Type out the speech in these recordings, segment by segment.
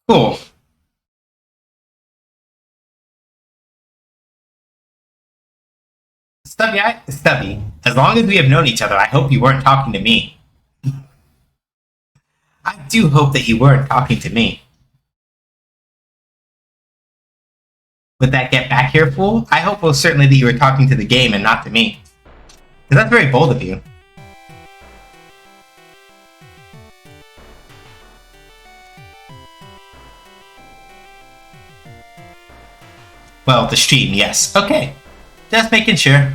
Cool. Stubby, as long as we have known each other, I hope you weren't talking to me. I do hope that you weren't talking to me. Would that get back here, fool? I hope most certainly that you were talking to the game and not to me. Because that's very bold of you. Well, the stream, yes. Okay. Just making sure.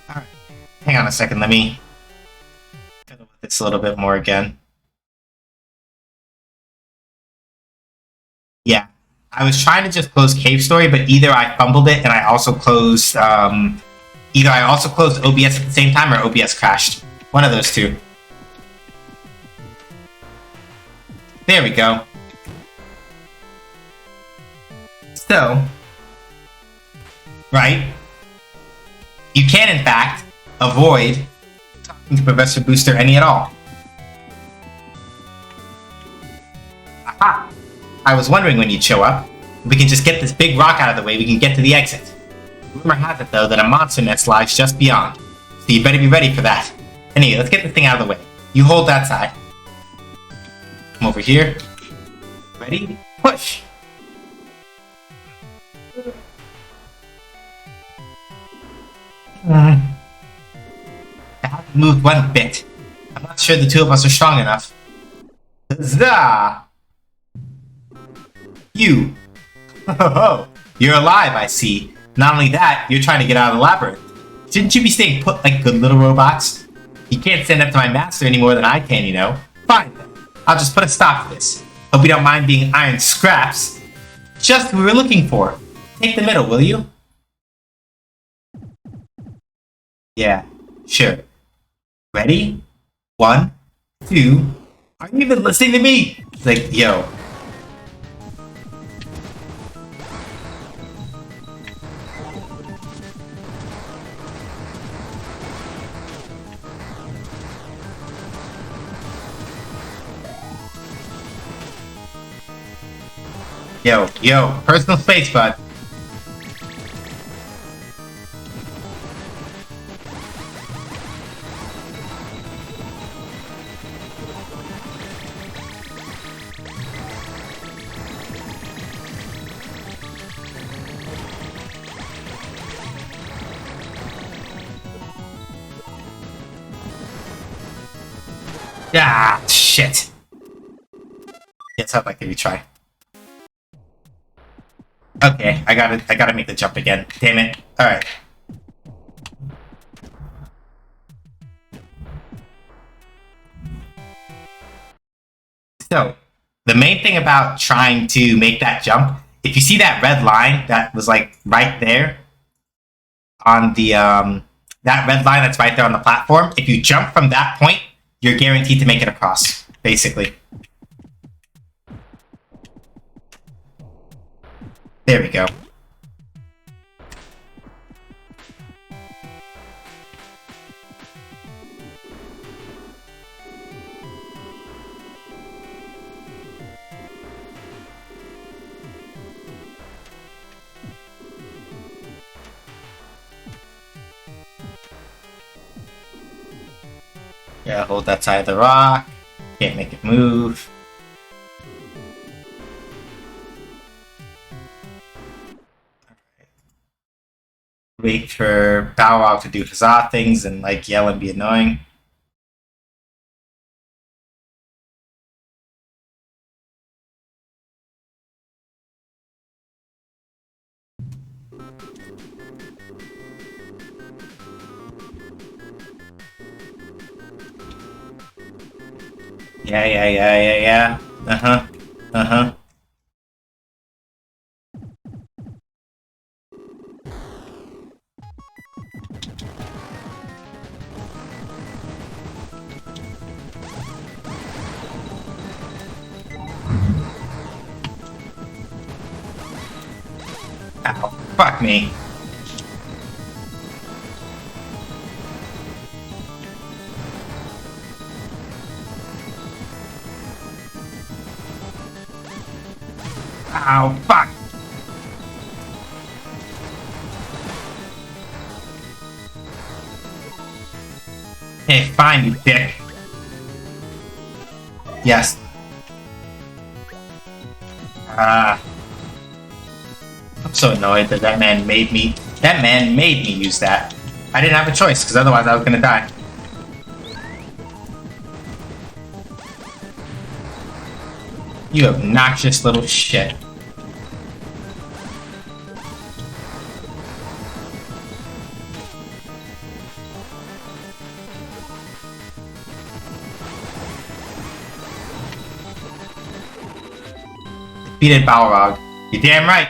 Alright. Hang on a second, let me fiddle with this a little bit more again. Yeah. I was trying to just close Cave Story, but either I fumbled it and I also closed OBS at the same time or OBS crashed. One of those two. There we go. So, right, you can in fact avoid talking to Professor Booster any at all. Aha! I was wondering when you'd show up. We can just get this big rock out of the way, we can get to the exit. Rumor has it though that a monster nest lies just beyond, so you better be ready for that. Anyway, let's get this thing out of the way. You hold that side. Come over here. Ready? Push! I haven't moved one bit. I'm not sure the two of us are strong enough. Huzzah! You! Oh, you're alive, I see. Not only that, you're trying to get out of the labyrinth. Shouldn't you be staying put like good little robots? You can't stand up to my master any more than I can, you know. Fine then. I'll just put a stop to this. Hope you don't mind being iron scraps. Just what we were looking for. Take the middle, will you? Yeah, sure. Ready? 1, 2. Are you even listening to me? Like, yo. Yo, personal space, bud. Ah, shit. Let's hope I can retry. Okay, I gotta make the jump again. Damn it. Alright. So, the main thing about trying to make that jump, if you see that red line that was like right there on the that red line that's right there on the platform, if you jump from that point, you're guaranteed to make it across, basically. There we go. Yeah, hold that side of the rock. Can't make it move. Wait for Bow Wow to do huzzah things and like yell and be annoying. Yeah. Uh-huh. Ow, fuck me. Ow, fuck! Hey, fine, you dick. Yes. I'm so annoyed that that man made me use that. I didn't have a choice, because otherwise I was gonna die. You obnoxious little shit. Defeated Balrog. You're damn right.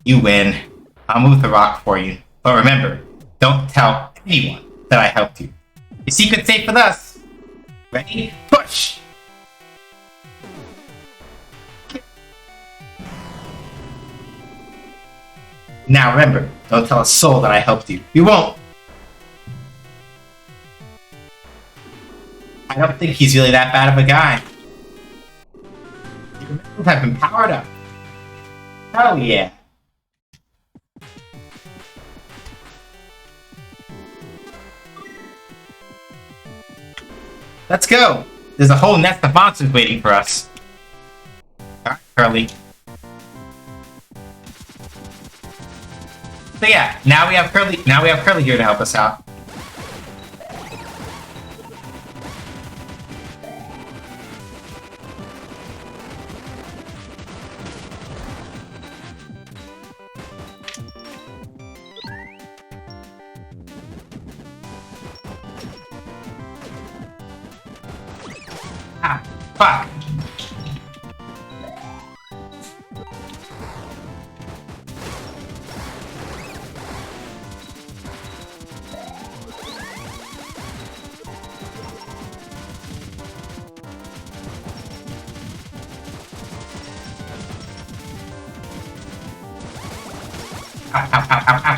You win. I'll move the rock for you. But remember, don't tell anyone that I helped you. Your secret's safe with us. Ready? Push! Now remember, don't tell a soul that I helped you. You won't! I don't think he's really that bad of a guy. Your missiles have been powered up. Hell yeah. Let's go! There's a whole nest of monsters waiting for us. Alright, Curly. So yeah, now we have Curly here to help us out. Ah, fuck. Ow, ow, ow, ow, ow.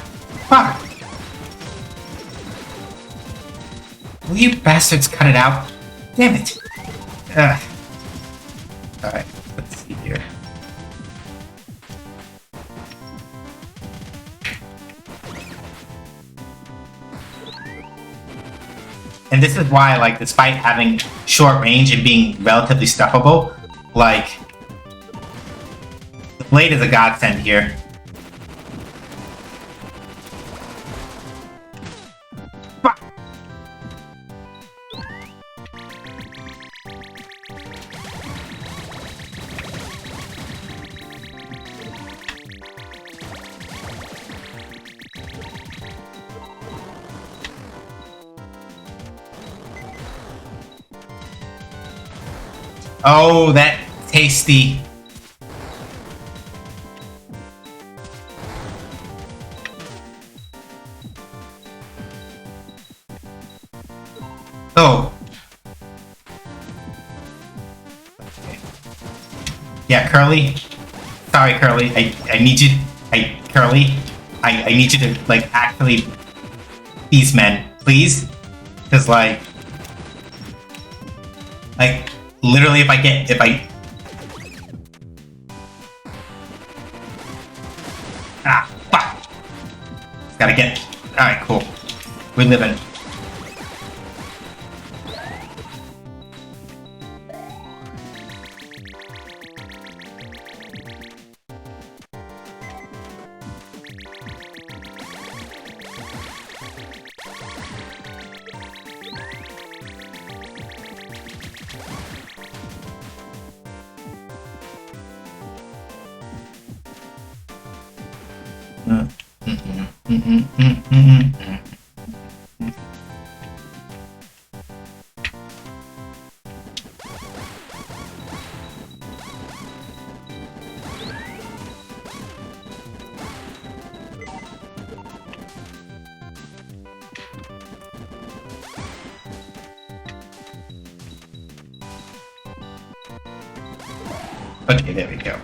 Fuck. Will you bastards cut it out? Damn it. Alright, let's see here. And this is why, like, despite having short range and being relatively stuffable, like, the blade is a godsend here. Oh, that tasty. Oh. Okay. Yeah, Curly. Sorry, Curly. I need you. Curly. I need you to, like, actually peace, men, please. Because, like, literally, if I ah, fuck. Gotta get, alright, cool. We're living. Okay, there we go.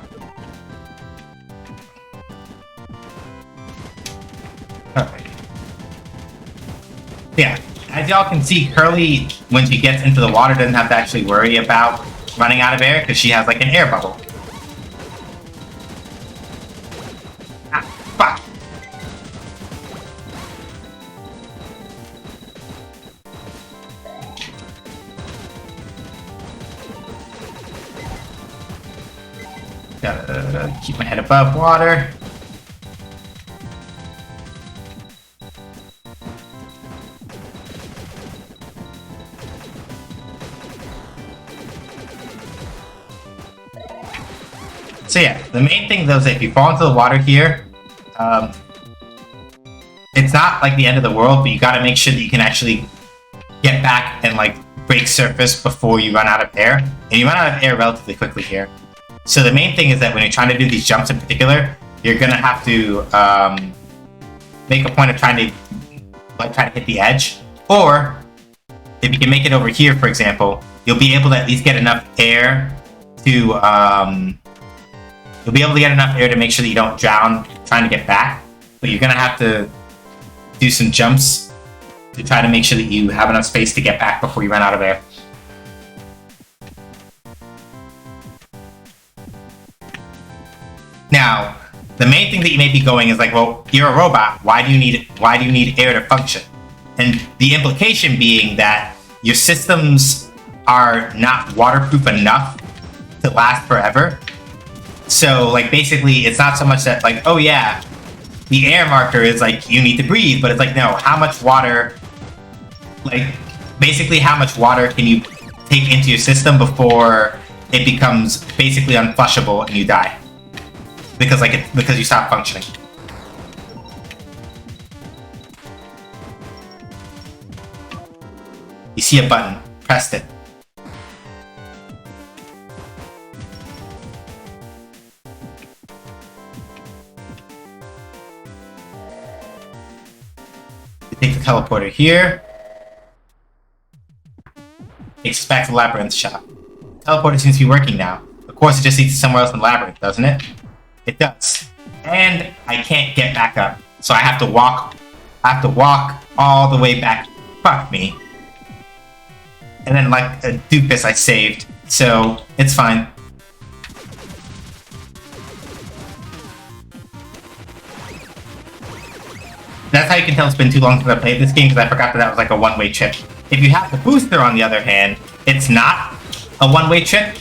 Alright. Yeah, as y'all can see, Curly, when she gets into the water, doesn't have to actually worry about running out of air because she has like an air bubble. Ah, fuck. Gotta keep my head above water. So yeah, the main thing though is that if you fall into the water here, it's not like the end of the world, but you gotta make sure that you can actually get back and like break surface before you run out of air. And you run out of air relatively quickly here. So the main thing is that when you're trying to do these jumps in particular, you're gonna have to make a point of trying to hit the edge. Or if you can make it over here, for example, you'll be able to at least get enough air to make sure that you don't drown trying to get back. But you're gonna have to do some jumps to try to make sure that you have enough space to get back before you run out of air. Now, the main thing that you may be going is like, well, you're a robot. Why do you need air to function? And the implication being that your systems are not waterproof enough to last forever. So, like, basically, it's not so much that, like, oh yeah, the air marker is like, you need to breathe, but it's like, no, how much water, like, basically how much water can you take into your system before it becomes basically unflushable and you die? Because you stop functioning. You see a button, pressed it. Take the teleporter here. Takes us back to the labyrinth shop. The teleporter seems to be working now. Of course, it just leads to somewhere else in the labyrinth, doesn't it? It does. And I can't get back up. So I have to walk all the way back. Fuck me. And then like a doofus I saved. So it's fine. That's how you can tell it's been too long since I played this game, because I forgot that was like a one-way trip. If you have the booster, on the other hand, it's not a one-way trip,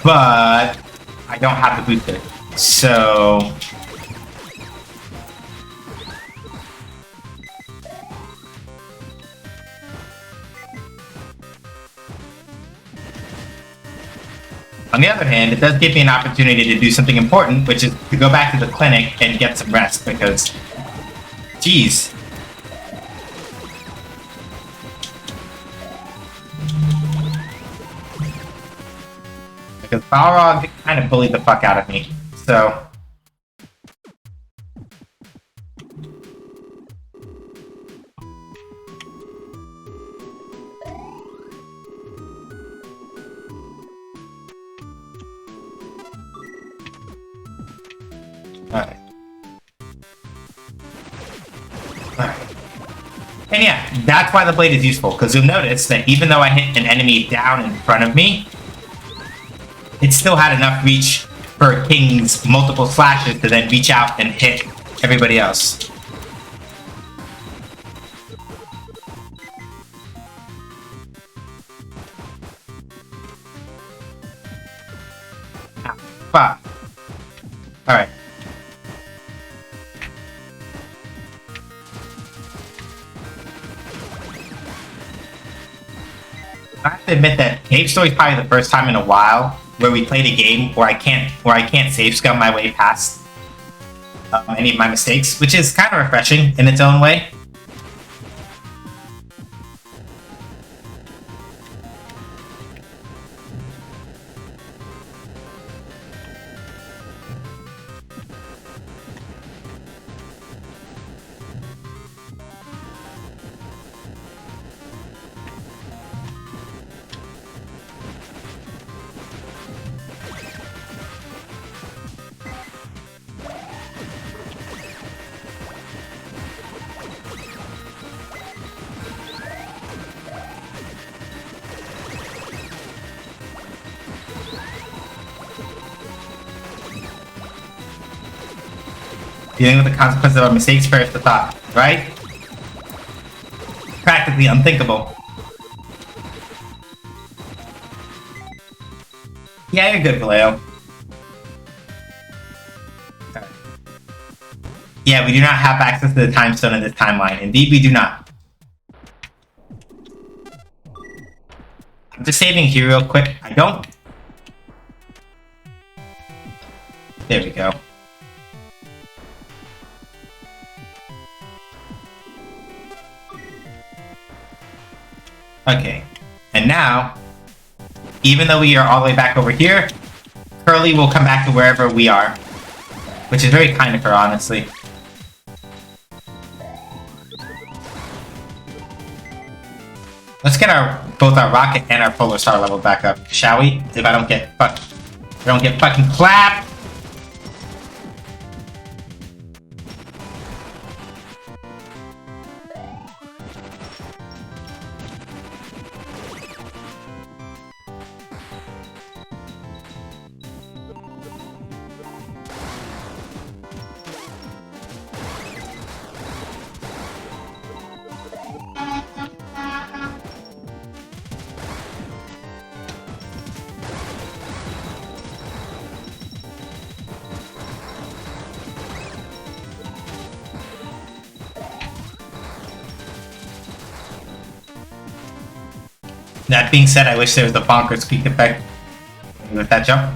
but I don't have the booster. So on the other hand, it does give me an opportunity to do something important, which is to go back to the clinic and get some rest, because jeez. Because Balrog kind of bullied the fuck out of me, so. Alright. And yeah, that's why the blade is useful, because you'll notice that even though I hit an enemy down in front of me, it still had enough reach for King's multiple slashes to then reach out and hit everybody else. Ah, fuck. Alright. I have to admit that Cave Story is probably the first time in a while where we played a game where I can't save scum my way past any of my mistakes, which is kind of refreshing in its own way. Dealing with the consequences of our mistakes perish the thought, right? Practically unthinkable. Yeah, you're good, Vallejo. Yeah, we do not have access to the time stone in this timeline. Indeed, we do not. I'm just saving here real quick. I don't... There we go. Okay. And now, even though we are all the way back over here, Curly will come back to wherever we are. Which is very kind of her, honestly. Let's get both our rocket and our polar star level back up, shall we? If I don't get fucking clapped. That being said, I wish there was the bonker squeak effect with that jump.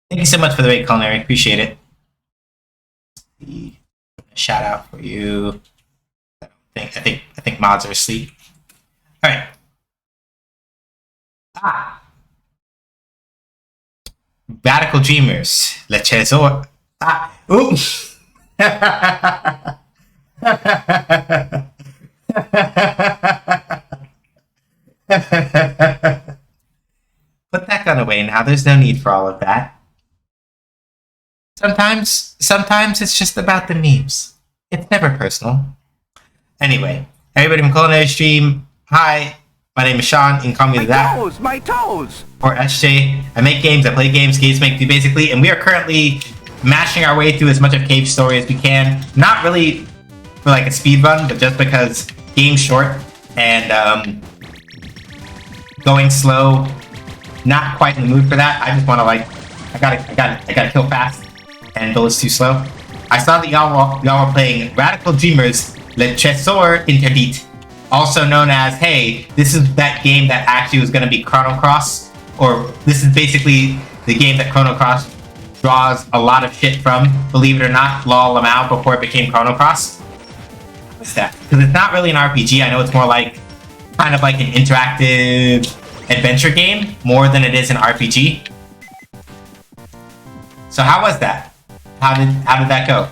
Thank you so much for the rate, Culinary. Appreciate it. Shout out for you. I think mods are asleep. All right. Radical Dreamers. Le Trésor. Ooh. Put that gun away now. There's no need for all of that. Sometimes it's just about the memes. It's never personal. Anyway, everybody from Culinary Stream, hi. My name is Sean. You can call me that. My toes! Or SJ. I make games, I play games, games make do basically, and we are currently mashing our way through as much of Cave Story as we can. Not really for like a speed run, but just because game's short and going slow, not quite in the mood for that. I just want to like, I gotta kill fast, and bullets too slow. I saw that y'all were playing Radical Dreamers Le Trésor Interdit, also known as, hey, this is that game that actually was going to be Chrono Cross, or this is basically the game that Chrono Cross draws a lot of shit from, believe it or not, lol amount before it became Chrono Cross. What's that? Because it's not really an RPG. I know it's more like, kind of like an interactive adventure game, more than it is an RPG. So how was that? How did that go?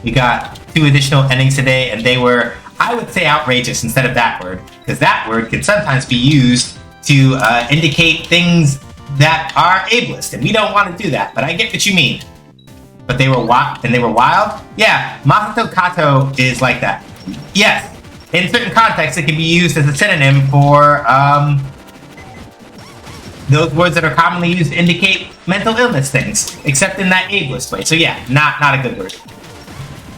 We got 2 additional endings today, and they were, I would say, outrageous instead of that word, because that word can sometimes be used to indicate things that are ableist, and we don't want to do that, but I get what you mean. But they were wild? Yeah, Masato Kato is like that. Yes, in certain contexts, it can be used as a synonym for those words that are commonly used to indicate mental illness things, except in that ableist way. So yeah, not a good word.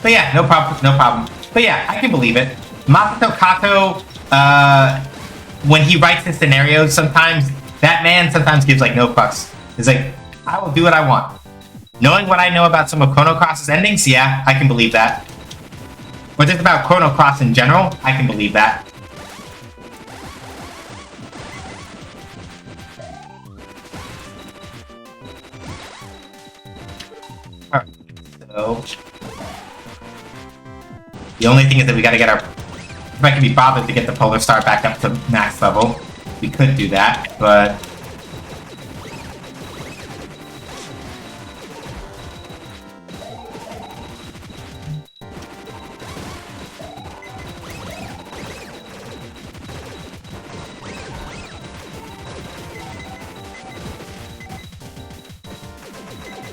But yeah, no problem. But yeah, I can believe it. Masato Kato, when he writes his scenarios, sometimes that man sometimes gives like no fucks. He's like, I will do what I want. Knowing what I know about some of Chrono Cross's endings, yeah, I can believe that. Or just about Chrono Cross in general, I can believe that. Alright, so... the only thing is that we gotta get our... if I can be bothered to get the Polar Star back up to max level, we could do that, but...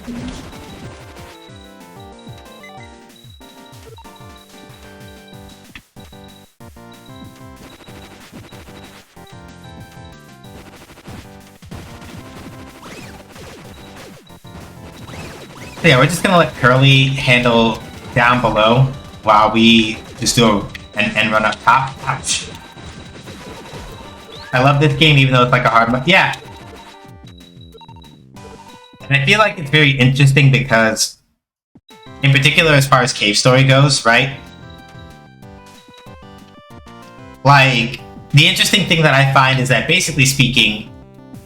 So yeah, we're just gonna let Curly handle down below while we just do an end run up top. Ouch. I love this game even though it's like a hard mode. Yeah. And I feel like it's very interesting because, in particular as far as Cave Story goes, right? Like, the interesting thing that I find is that basically speaking,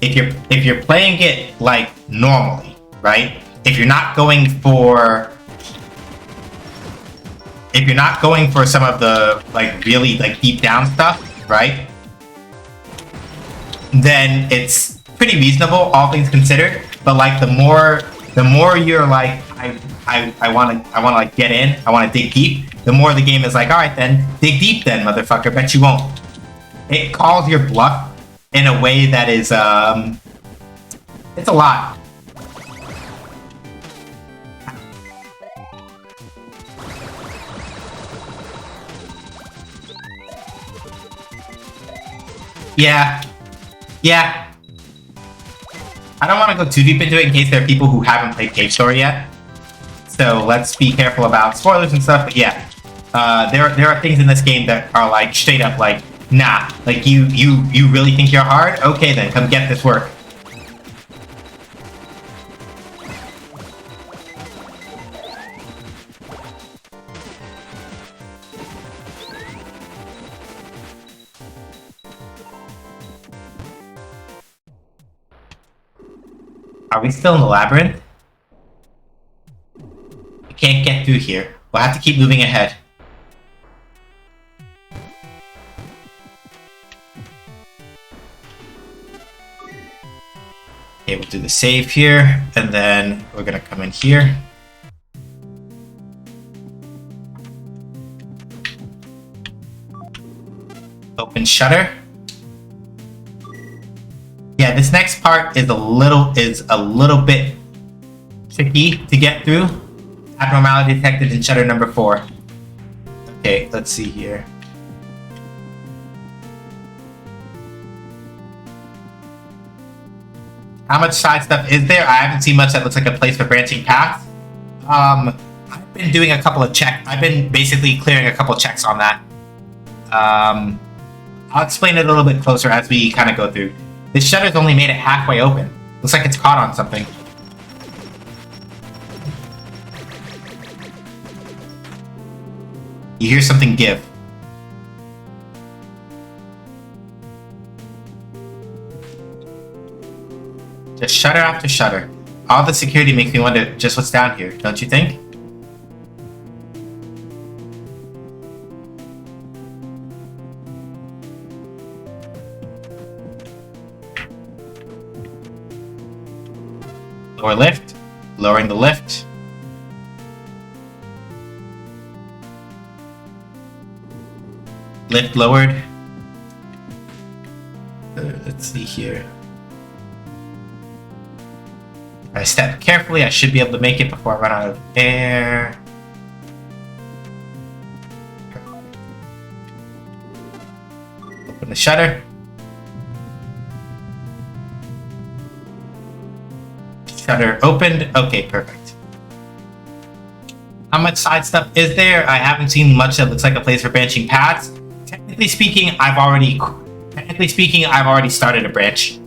if you're playing it like normally, right? If you're not going for some of the like really like deep down stuff, right? Then it's pretty reasonable, all things considered. But like the more you're like, I wanna like get in, I wanna dig deep, the more the game is like, alright then, dig deep then, motherfucker, bet you won't. It calls your bluff in a way that is it's a lot. Yeah. Yeah. I don't want to go too deep into it in case there are people who haven't played Cave Story yet. So let's be careful about spoilers and stuff, but yeah. There are things in this game that are like straight up like, nah, like you really think you're hard? Okay then, come get this work. Are we still in the labyrinth? We can't get through here. We'll have to keep moving ahead. Okay, we'll do the save here, and then we're gonna come in here. Open shutter. Yeah, this next part is a little bit tricky to get through. Abnormality detected in shutter number 4. Okay, let's see here. How much side stuff is there? I haven't seen much that looks like a place for branching paths. I've been doing a couple of checks. I've been basically clearing a couple checks on that. I'll explain it a little bit closer as we kind of go through. This shutter's only made it halfway open. Looks like it's caught on something. You hear something give. Just shutter after shutter. All the security makes me wonder just what's down here, don't you think? Lower lift. Lowering the lift. Lift lowered. Let's see here. If I step carefully, I should be able to make it before I run out of air. Open the shutter. Shutter opened. Okay, perfect. How much side stuff is there? I haven't seen much that looks like a place for branching paths. Technically speaking, I've already started a branch.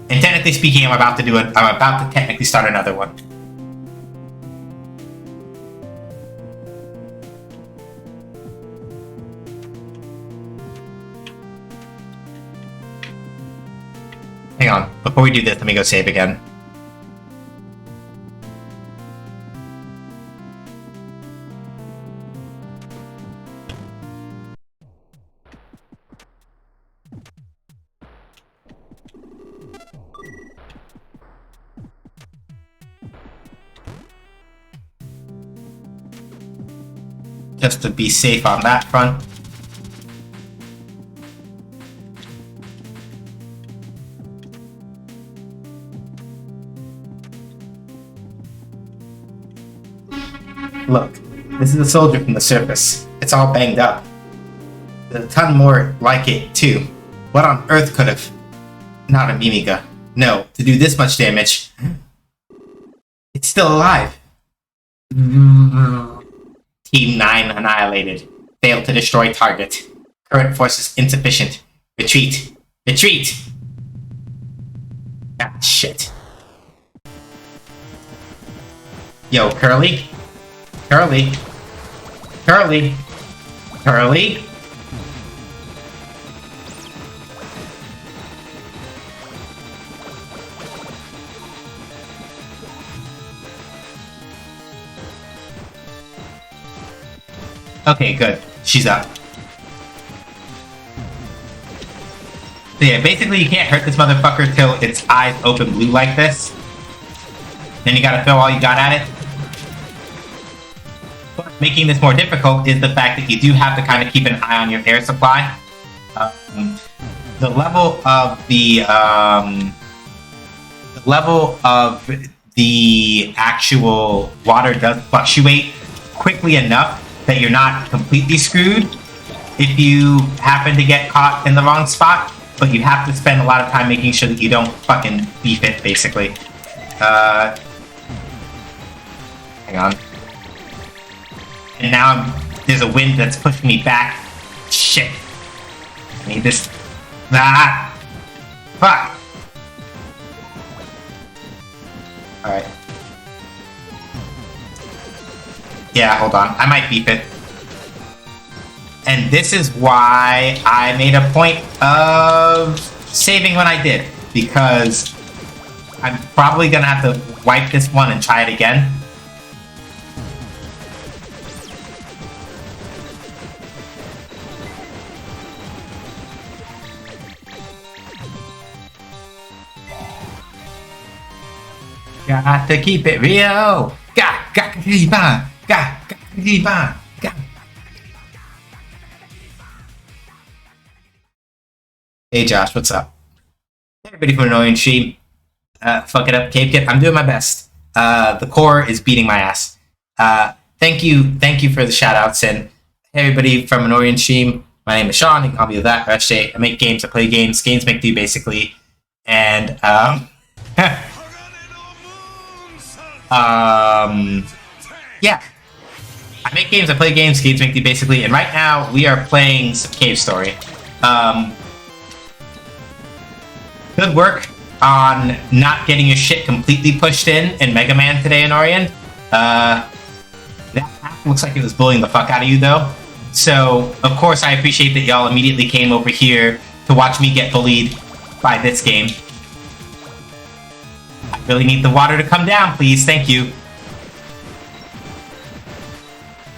And technically speaking, I'm about to technically start another one. Hang on, before we do this, let me go save again. Just to be safe on that front. look. This is a soldier from the surface. It's all banged up. There's a ton more like it, too. What on earth could have... Not a Mimiga. No, to do this much damage... It's still alive. Team 9 annihilated. Failed to destroy target. Current forces insufficient. Retreat. Retreat! Ah, shit. Yo, Curly? Curly? Curly? Curly? Okay, good. She's up. So yeah, basically you can't hurt this motherfucker till its eyes open blue like this. Then you gotta throw all you got at it. But making this more difficult is the fact that you do have to kind of keep an eye on your air supply. The level of the actual water does fluctuate quickly enough that you're not completely screwed if you happen to get caught in the wrong spot, but you have to spend a lot of time making sure that you don't fucking beef it, basically. Hang on. And now there's a wind that's pushing me back. Shit. I need this. Ah! Fuck! Alright. Yeah, hold on. I might beep it. And this is why I made a point of saving when I did. Because I'm probably gonna have to wipe this one and try it again. Got to keep it real. Got to keep on. Got to keep on. Hey Josh, what's up? Hey everybody from Annoying Stream. Fuck it up, Cave Kid. I'm doing my best. The core is beating my ass. Thank you for the shout outs, and hey everybody from Annoying Stream. My name is Sean, you can call me that, or I make games, I play games, games make do basically. And yeah. I make games, I play games, games make do basically, and right now we are playing some Cave Story. Good work on not getting your shit completely pushed in Mega Man today, Anorian. That looks like it was bullying the fuck out of you, though. So, of course, I appreciate that y'all immediately came over here to watch me get bullied by this game. I really need the water to come down, please. Thank you.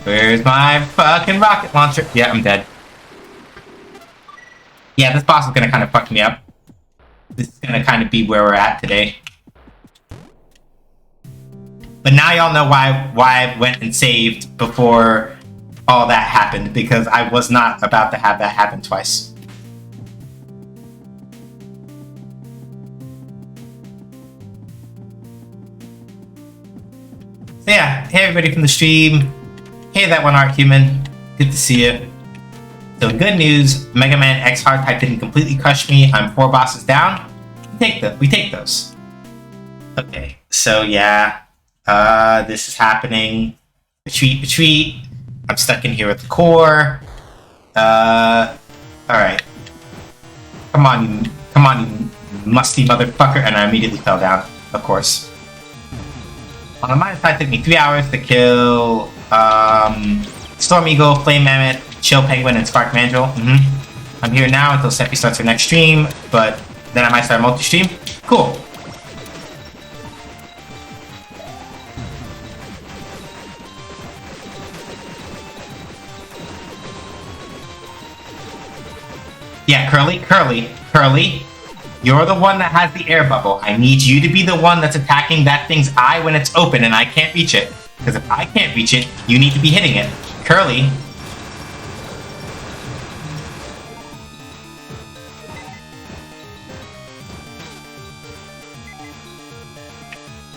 Where's my fucking rocket launcher? Yeah, I'm dead. Yeah, this boss is gonna kind of fuck me up. This is gonna kind of be where we're at today. But now y'all know why I went and saved before all that happened, because I was not about to have that happen twice. So yeah, hey everybody from the stream. Hey that one art human. Good to see you. So good news, Mega Man X hard type didn't completely crush me. I'm 4 bosses down. We take those. Okay, so yeah. This is happening. Retreat. I'm stuck in here with the core. Alright. Come on, you musty motherfucker. And I immediately fell down, of course. On the minus side, it took me 3 hours to kill Storm Eagle, Flame Mammoth, Chill Penguin, and Spark Mandrill. I'm here now until Seppi starts her next stream, but then I might start a multi-stream. Cool. Yeah, Curly, you're the one that has the air bubble. I need you to be the one that's attacking that thing's eye when it's open and I can't reach it. Because if I can't reach it, you need to be hitting it. Curly.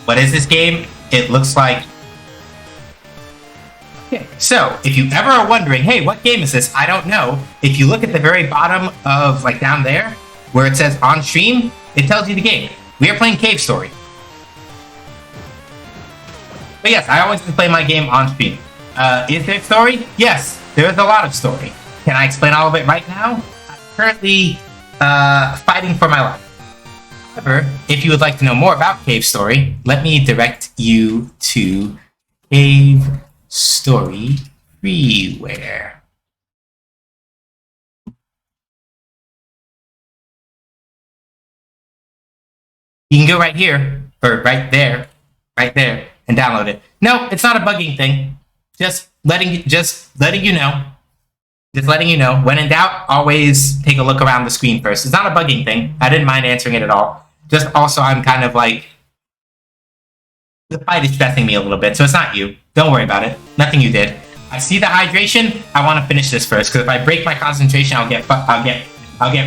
What is this game? It looks like So, if you ever are wondering, hey, what game is this? I don't know. If you look at the very bottom of, like, down there, where it says on stream, it tells you the game. We are playing Cave Story. But yes, I always play my game on stream. Is there story? Yes, there is a lot of story. Can I explain all of it right now? I'm currently fighting for my life. However, if you would like to know more about Cave Story, let me direct you to Cave Story Freeware. You can go right here, or right there, and download it. No, it's not a bugging thing. Just letting you know. Just letting you know. When in doubt, always take a look around the screen first. It's not a bugging thing. I didn't mind answering it at all. Just also, I'm kind of like, the fight is stressing me a little bit, so it's not you. Don't worry about it. Nothing you did. I see the hydration. I want to finish this first, because if I break my concentration, I'll get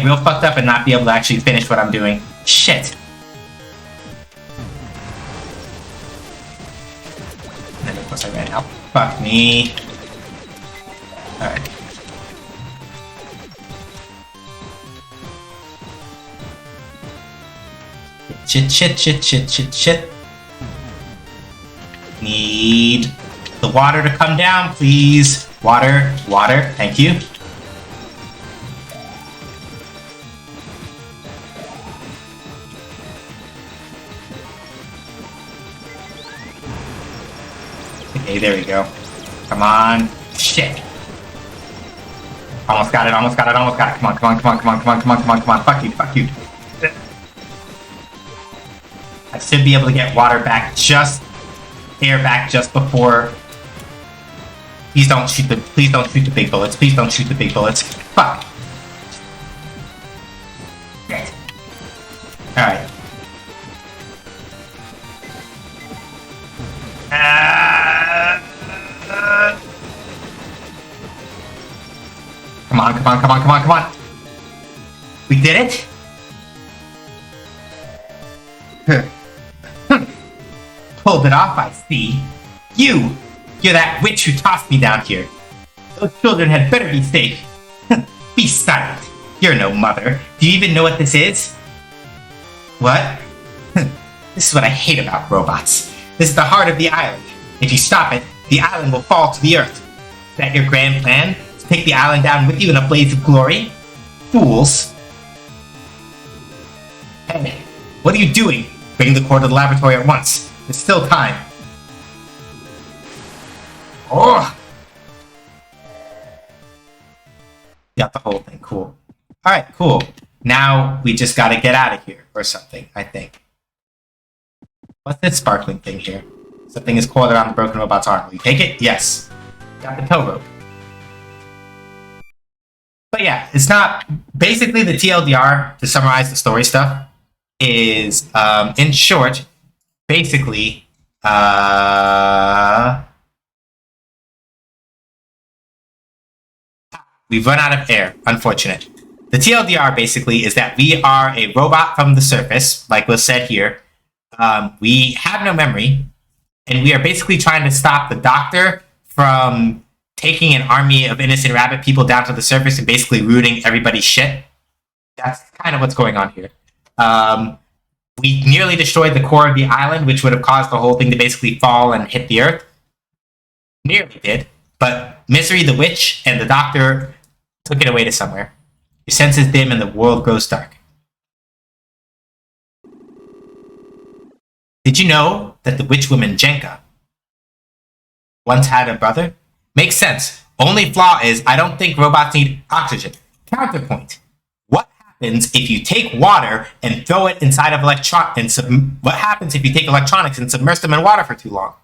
real fucked up and not be able to actually finish what I'm doing. Shit. And of course I ran out. Fuck me. Alright. Shit. Need the water to come down, please. Water. Thank you. Okay, there we go. Come on. Shit. Almost got it. Come on. Fuck you. I should be able to get air back just before. Please don't shoot the big bullets. Fuck. Alright. Come on. We did it? Pulled it off, I see. You're that witch who tossed me down here. Those children had better be safe. Be silent. You're no mother. Do you even know what this is? What? This is what I hate about robots. This is the heart of the island. If you stop it, the island will fall to the earth. Is that your grand plan? To take the island down with you in a blaze of glory? Fools. Hey, what are you doing? Bring the core to the laboratory at once. There's still time. Oh! Got the whole thing. Cool. Alright, cool. Now we just gotta get out of here or something, I think. What's this sparkling thing here? Something is coiled around the broken robot's arm. Will you take it? Yes. Got the tow rope. But yeah, it's not... Basically, the TLDR, to summarize the story stuff, is, in short, basically, we've run out of air. Unfortunate. The TLDR, basically, is that we are a robot from the surface, like was said here. We have no memory, and we are basically trying to stop the doctor from taking an army of innocent rabbit people down to the surface and basically rooting everybody's shit. That's kind of what's going on here. We nearly destroyed the core of the island, which would have caused the whole thing to basically fall and hit the earth. Nearly did, but Misery the Witch and the doctor took it away to somewhere. Your senses dim and the world grows dark. Did you know that the witch woman Jenka once had a brother? Makes sense. Only flaw is I don't think robots need oxygen. Counterpoint. What happens if you take water and throw it inside of what happens if you take electronics and submerge them in water for too long?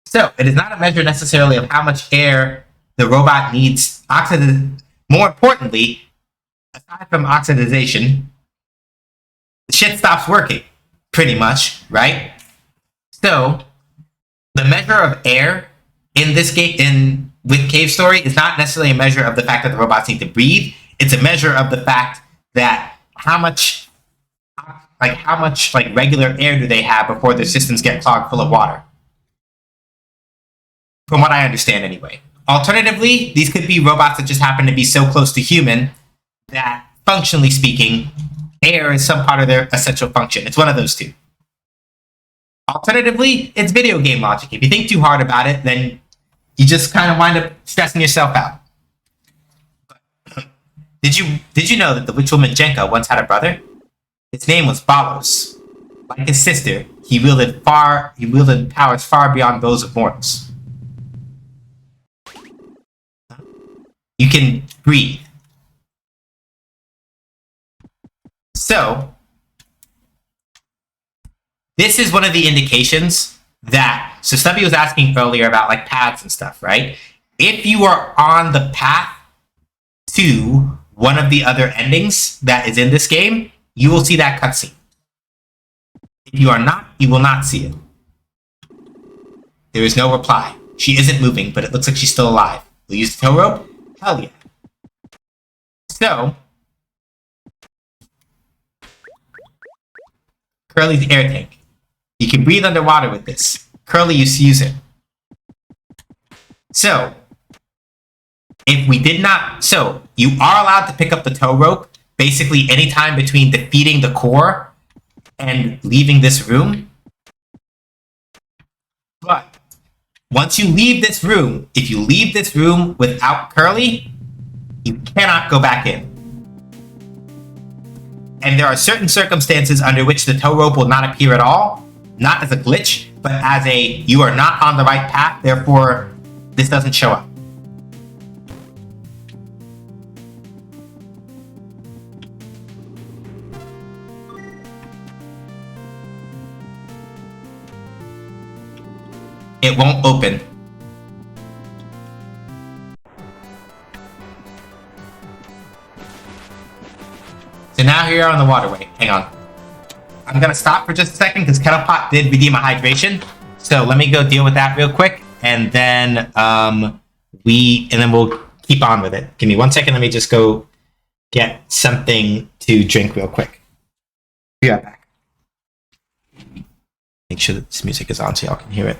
So, it is not a measure necessarily of how much air the robot needs oxygen. More importantly, aside from oxidization, the shit stops working, pretty much, right? So, the measure of air in this game, with Cave Story, is not necessarily a measure of the fact that the robots need to breathe. It's a measure of the fact that how much like regular air do they have before their systems get clogged full of water? From what I understand, anyway. Alternatively, these could be robots that just happen to be so close to human that, functionally speaking, air is some part of their essential function. It's one of those two. Alternatively, it's video game logic. If you think too hard about it, then you just kind of wind up stressing yourself out. Did you know that the witch woman Jenka once had a brother? His name was Balos. Like his sister, he wielded powers far beyond those of mortals. You can breathe. So, this is one of the indications that, so Stubby was asking earlier about like paths and stuff, right? If you are on the path to one of the other endings that is in this game, you will see that cutscene. If you are not, you will not see it. There is no reply. She isn't moving, but it looks like she's still alive. We'll use the tow rope? Hell yeah. So, Curly's air tank. You can breathe underwater with this. Curly used to use it. So, if we did not... So, you are allowed to pick up the tow rope basically anytime between defeating the core and leaving this room. But, once you leave this room, if you leave this room without Curly, you cannot go back in. And there are certain circumstances under which the tow rope will not appear at all. Not as a glitch, but as a, you are not on the right path, therefore this doesn't show up. It won't open. So now here you are on the waterway. Hang on. I'm gonna stop for just a second because Kettle Pot did redeem a hydration. So let me go deal with that real quick, and then we'll keep on with it. Give me 1 second. Let me just go get something to drink real quick. Be right back. Make sure that this music is on so y'all can hear it.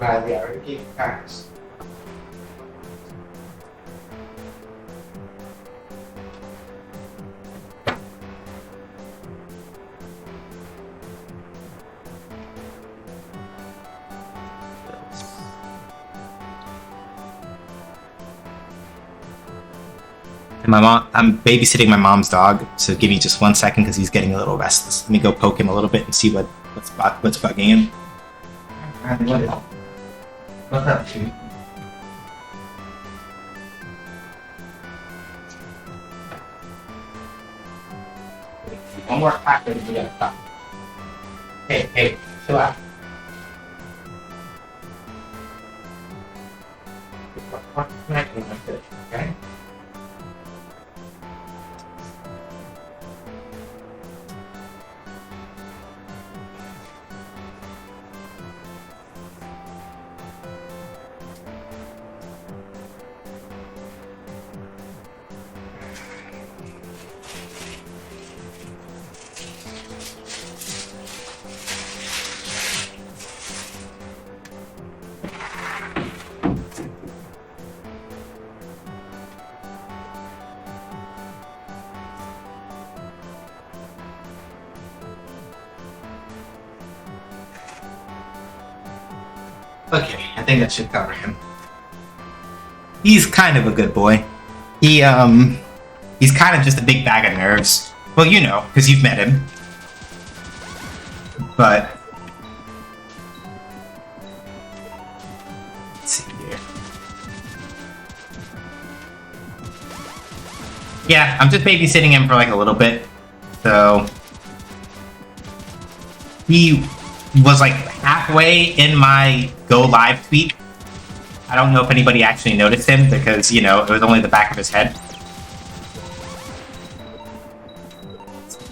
Riley, I already gave you crackers. I'm babysitting my mom's dog, so give me just 1 second because he's getting a little restless. Let me go poke him a little bit and see what's bugging him. What's up, Chewy? One more packet and we gotta stop. Hey, chill out. Okay? Okay, I think that should cover him. He's kind of a good boy. He's kind of just a big bag of nerves. Well, you know, because you've met him. But let's see here. Yeah, I'm just babysitting him for like a little bit. So he was like halfway in my go live tweet. I don't know if anybody actually noticed him because, you know, it was only the back of his head.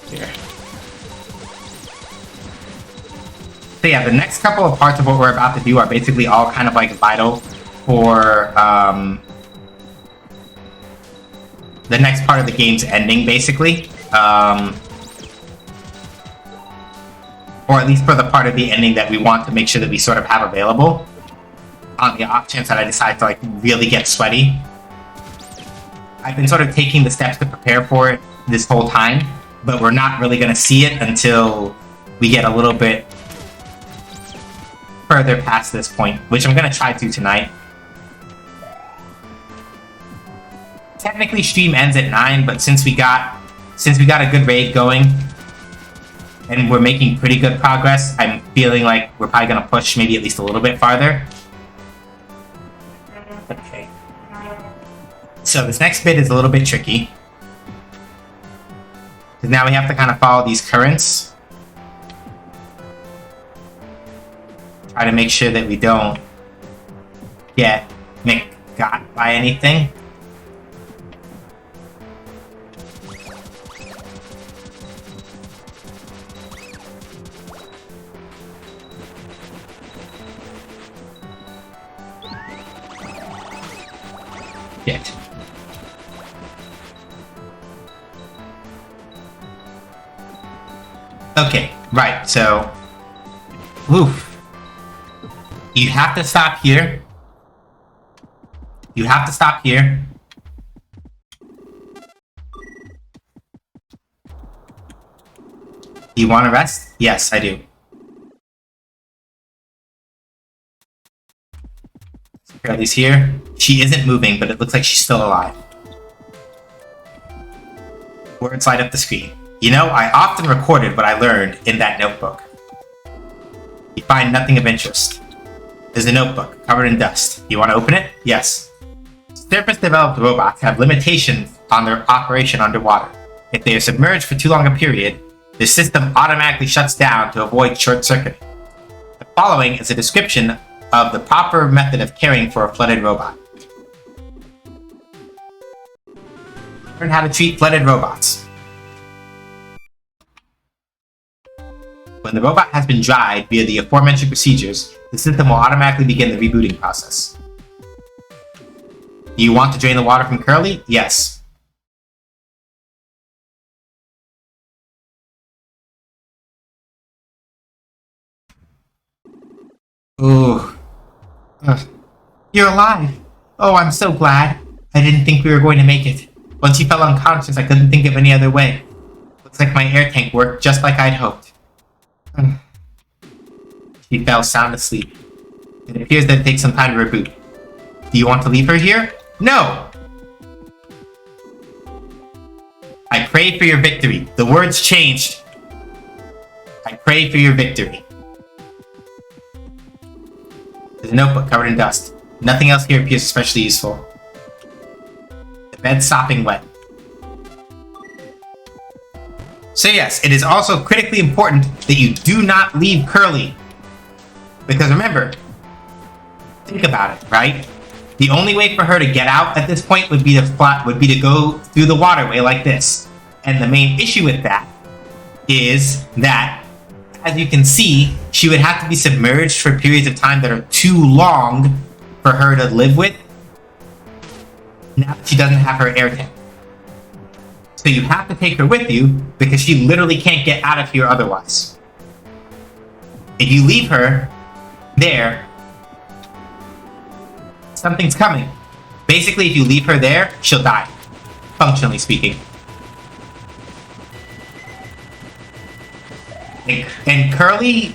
Here. So yeah, the next couple of parts of what we're about to do are basically all kind of like vital for the next part of the game's ending, basically. Or at least for the part of the ending that we want to make sure that we sort of have available. On the off chance that I decide to like really get sweaty. I've been sort of taking the steps to prepare for it this whole time, but we're not really going to see it until we get a little bit further past this point, which I'm going to try to tonight. Technically stream ends at 9, but since we got a good raid going and we're making pretty good progress, I'm feeling like we're probably going to push maybe at least a little bit farther. Okay. So this next bit is a little bit tricky. Because now we have to kind of follow these currents. Try to make sure that we don't get got by anything. Shit. Okay, right, so... Oof. You have to stop here. You have to stop here. You want to rest? Yes, I do. Curly's here. She isn't moving, but it looks like she's still alive. Words light up the screen. You know, I often recorded what I learned in that notebook. You find nothing of interest. There's a notebook covered in dust. You want to open it? Yes. Surface-developed robots have limitations on their operation underwater. If they are submerged for too long a period, the system automatically shuts down to avoid short-circuiting. The following is a description of the proper method of caring for a flooded robot. Learn how to treat flooded robots. When the robot has been dried via the aforementioned procedures, the system will automatically begin the rebooting process. Do you want to drain the water from Curly? Yes. Ooh. You're alive. Oh, I'm so glad. I didn't think we were going to make it. Once you fell unconscious, I couldn't think of any other way. Looks like my air tank worked just like I'd hoped. She fell sound asleep. It appears that it takes some time to reboot. Do you want to leave her here? No! I pray for your victory. The words changed. I pray for your victory. There's a notebook covered in dust. Nothing else here appears especially useful. The bed's sopping wet. So yes, it is also critically important that you do not leave Curly. Because remember, think about it, right? The only way for her to get out at this point would be to go through the waterway like this. And the main issue with that is that, as you can see, she would have to be submerged for periods of time that are too long for her to live with. Now that she doesn't have her air tank. So you have to take her with you because she literally can't get out of here otherwise. If you leave her there, something's coming. Basically, if you leave her there, she'll die. Functionally speaking. And Curly's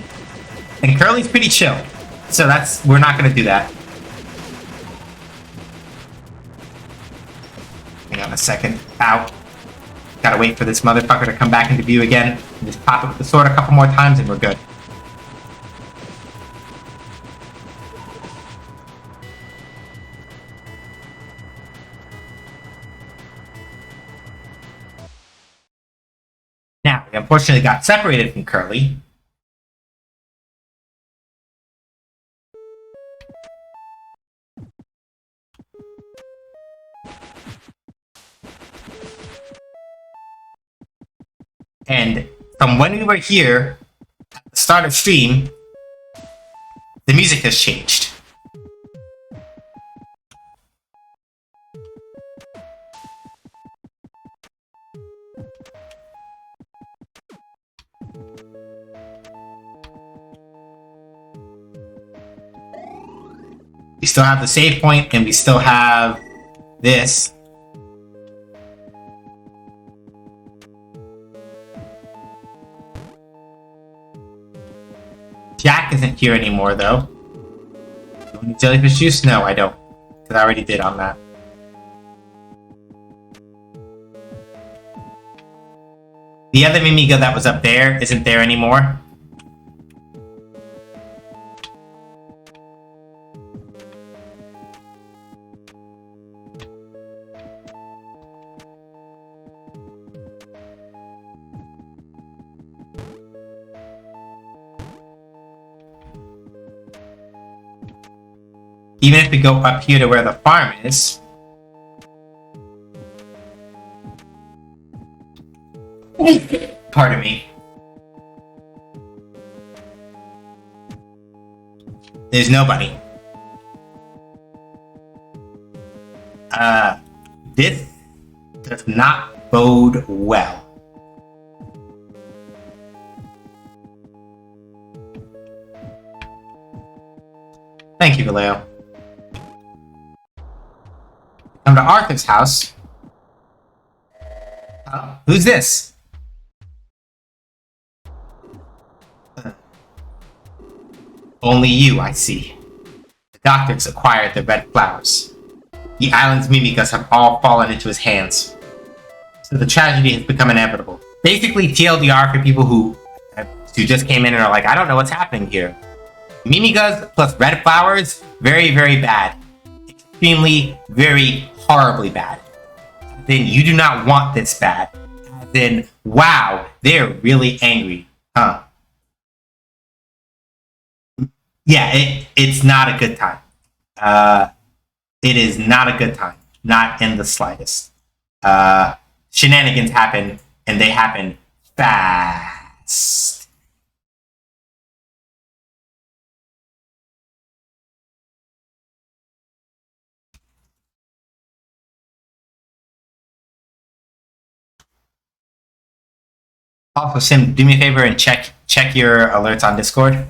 pretty chill. So we're not gonna do that. Hang on a second. Ow. Gotta wait for this motherfucker to come back into view again. And just pop it with the sword a couple more times and we're good. Now, we unfortunately got separated from Curly. And from when we were here, at the start of stream, the music has changed. We still have the save point, and we still have this. Jack isn't here anymore, though. Do you want jellyfish juice? No, I don't. Because I already did on that. The other Mimiga that was up there isn't there anymore. Even if we go up here to where the farm is. Pardon me. There's nobody. This does not bode well. Thank you, Vallejo. Come to Arthur's house. Who's this? Only you, I see. The doctors acquired the red flowers. The island's Mimikas have all fallen into his hands. So the tragedy has become inevitable. Basically, TLDR for people who just came in and are like, I don't know what's happening here. Mimikas plus red flowers, very, very bad. Extremely, very horribly bad. Then you do not want this bad. Then, wow, they're really angry. Huh. Yeah, it's not a good time. It is not a good time. Not in the slightest. Shenanigans happen, and they happen fast. Also, Sim, do me a favor and check your alerts on Discord.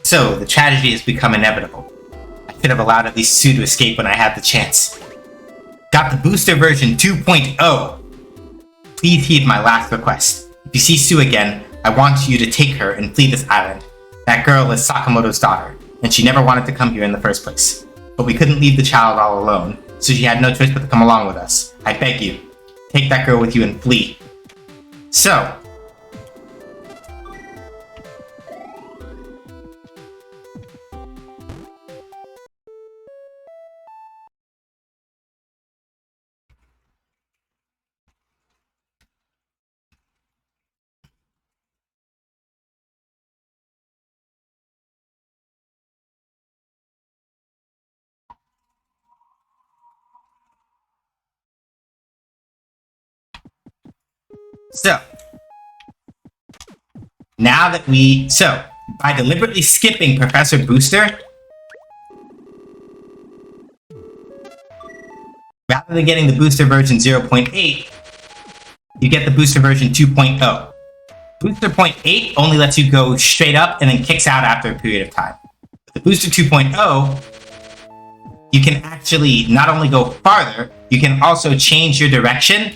So, the tragedy has become inevitable. I could have allowed at least Sue to escape when I had the chance. Got the booster version 2.0. Please heed my last request. If you see Sue again, I want you to take her and flee this island. That girl is Sakamoto's daughter, and she never wanted to come here in the first place. But we couldn't leave the child all alone, so she had no choice but to come along with us. I beg you, take that girl with you and flee. So, now that by deliberately skipping Professor Booster, rather than getting the booster version 0.8, you get the booster version 2.0. Booster 0.8 only lets you go straight up and then kicks out after a period of time. With the booster 2.0, you can actually not only go farther, you can also change your direction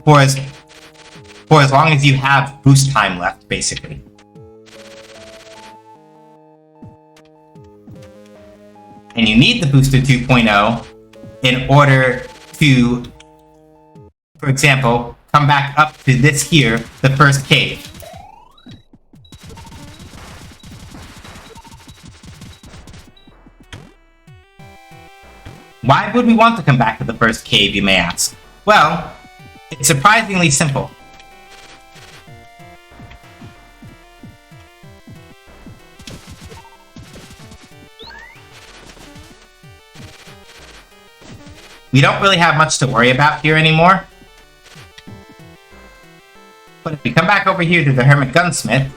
for as long as you have boost time left, basically. And you need the Booster 2.0 in order to, for example, come back up to this here, the first cave. Why would we want to come back to the first cave, you may ask? Well, it's surprisingly simple. We don't really have much to worry about here anymore. But if we come back over here to the Hermit Gunsmith,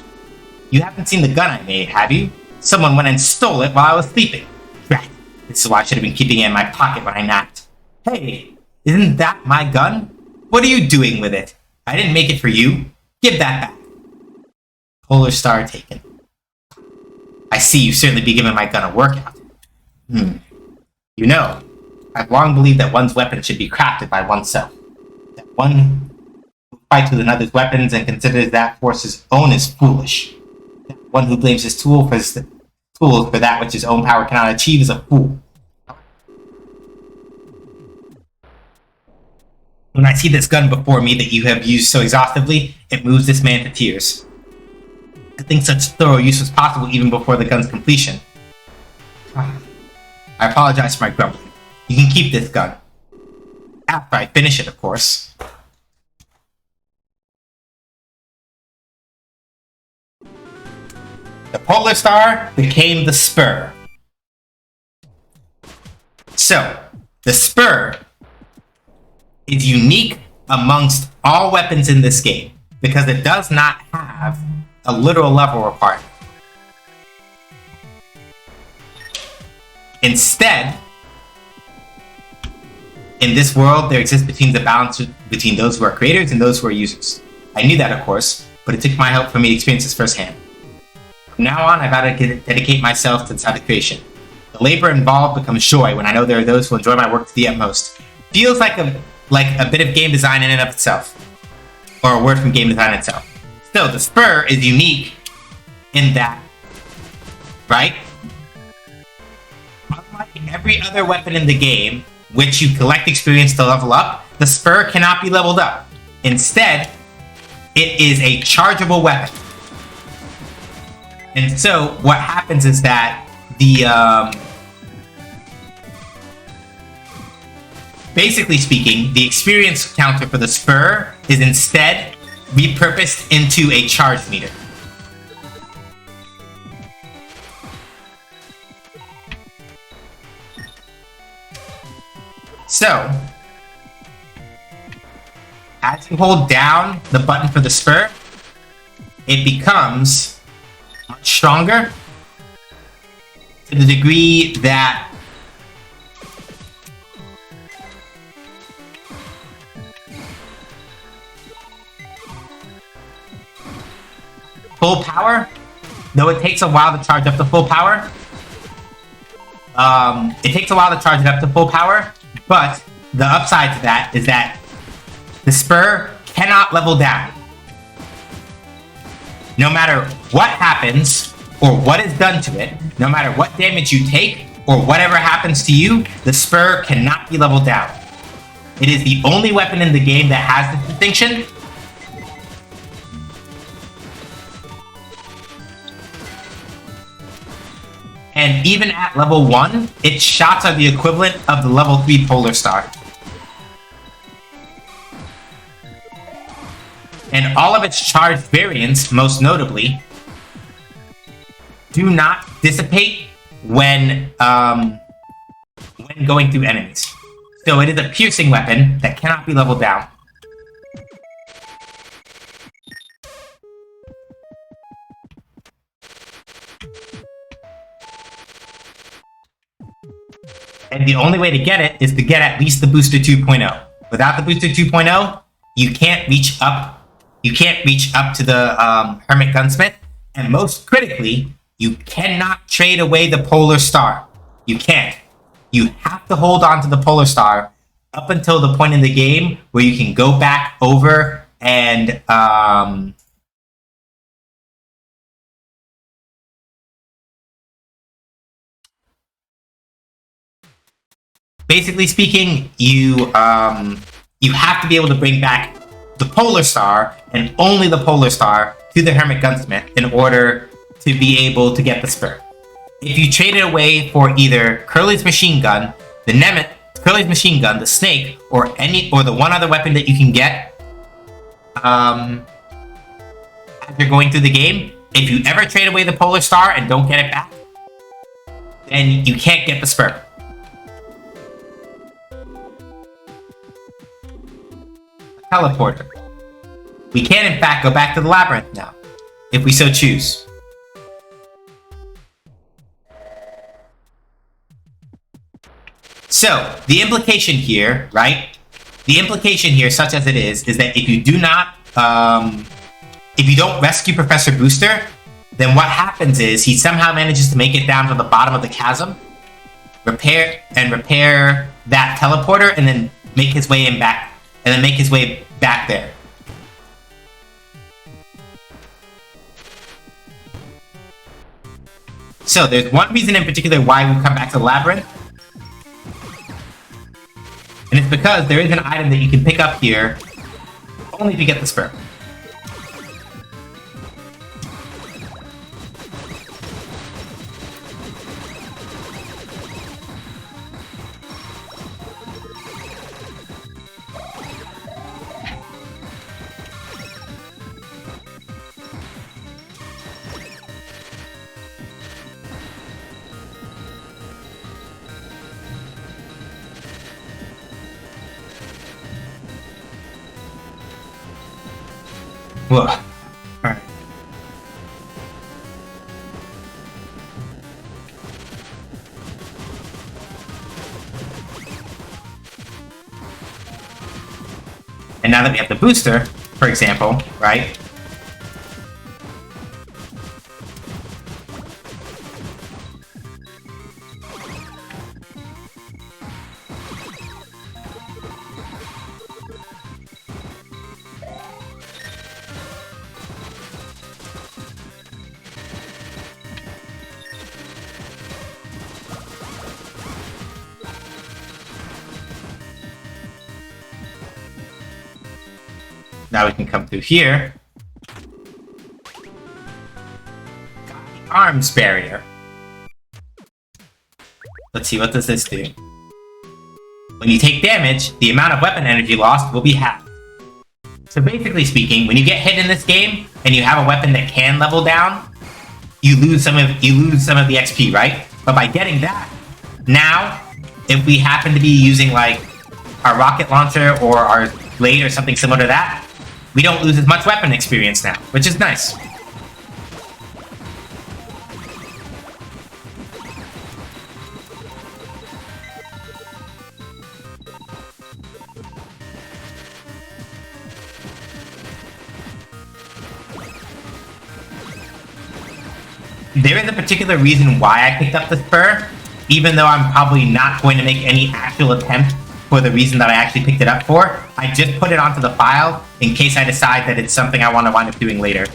you haven't seen the gun I made, have you? Someone went and stole it while I was sleeping. Drat. This is why I should have been keeping it in my pocket when I napped. Hey, isn't that my gun? What are you doing with it? I didn't make it for you. Give that back. Polar Star taken. I see you've certainly been giving my gun a workout. You know, I've long believed that one's weapon should be crafted by oneself. That one who fights with another's weapons and considers that force his own is foolish. That one who blames his tools for that which his own power cannot achieve is a fool. When I see this gun before me that you have used so exhaustively, it moves this man to tears. I think such thorough use was possible even before the gun's completion. I apologize for my grumbling. You can keep this gun. After I finish it, of course. The Polar Star became the Spur. So, the Spur is unique amongst all weapons in this game because it does not have a literal level requirement. Instead, in this world, there exists between the balance between those who are creators and those who are users. I knew that, of course, but it took my help for me to experience this firsthand. From now on, I've got to dedicate myself to the side of creation. The labor involved becomes joy when I know there are those who enjoy my work to the utmost. Feels like a bit of game design in and of itself, or a word from game design itself. Still, the Spur is unique in that, right? Unlike every other weapon in the game, which you collect experience to level up, the Spur cannot be leveled up. Instead, it is a chargeable weapon. And so, what happens is that basically speaking, the experience counter for the Spur is instead repurposed into a charge meter. So, as you hold down the button for the Spur, it becomes much stronger to the degree that full power, though it takes a while to charge up to full power. It takes a while to charge it up to full power, but the upside to that is that the Spur cannot level down. No matter what happens, or what is done to it, no matter what damage you take, or whatever happens to you, the Spur cannot be leveled down. It is the only weapon in the game that has this distinction. And even at level 1, its shots are the equivalent of the level 3 Polar Star. And all of its charged variants, most notably, do not dissipate when going through enemies. So it is a piercing weapon that cannot be leveled down. And the only way to get it is to get at least the Booster 2.0. Without the Booster 2.0, you can't reach up. You can't reach up to the Hermit Gunsmith, and most critically, you cannot trade away the Polar Star. You can't. you have to hold on to the Polar Star up until the point in the game where you can go back over and basically speaking, you have to be able to bring back the Polar Star and only the Polar Star to the Hermit Gunsmith in order to be able to get the spur. If you trade it away for either Curly's machine gun, the Nemeth, Curly's machine gun, the snake, or the one other weapon that you can get as you're going through the game, if you ever trade away the Polar Star and don't get it back, then you can't get the spur. A teleporter. We can in fact go back to the labyrinth now, if we so choose. So, the implication here, right? The implication here, such as it is that if you do not, if you don't rescue Professor Booster, then what happens is he somehow manages to make it down to the bottom of the chasm, repair that teleporter, and then make his way back there. So, there's one reason in particular why we come back to the labyrinth. And it's because there is an item that you can pick up here only to get the spur. Whoa. Alright. And now that we have the booster, for example, right? Now we can come through here. Got the arms barrier. Let's see, what does this do? When you take damage, the amount of weapon energy lost will be halved. So basically speaking, when you get hit in this game and you have a weapon that can level down, you lose some of the XP, right? But by getting that, now if we happen to be using like our rocket launcher or our blade or something similar to that, we don't lose as much weapon experience now, which is nice. There is a particular reason why I picked up the spur, even though I'm probably not going to make any actual attempt for the reason that I actually picked it up for. I just put it onto the file in case I decide that it's something I want to wind up doing later.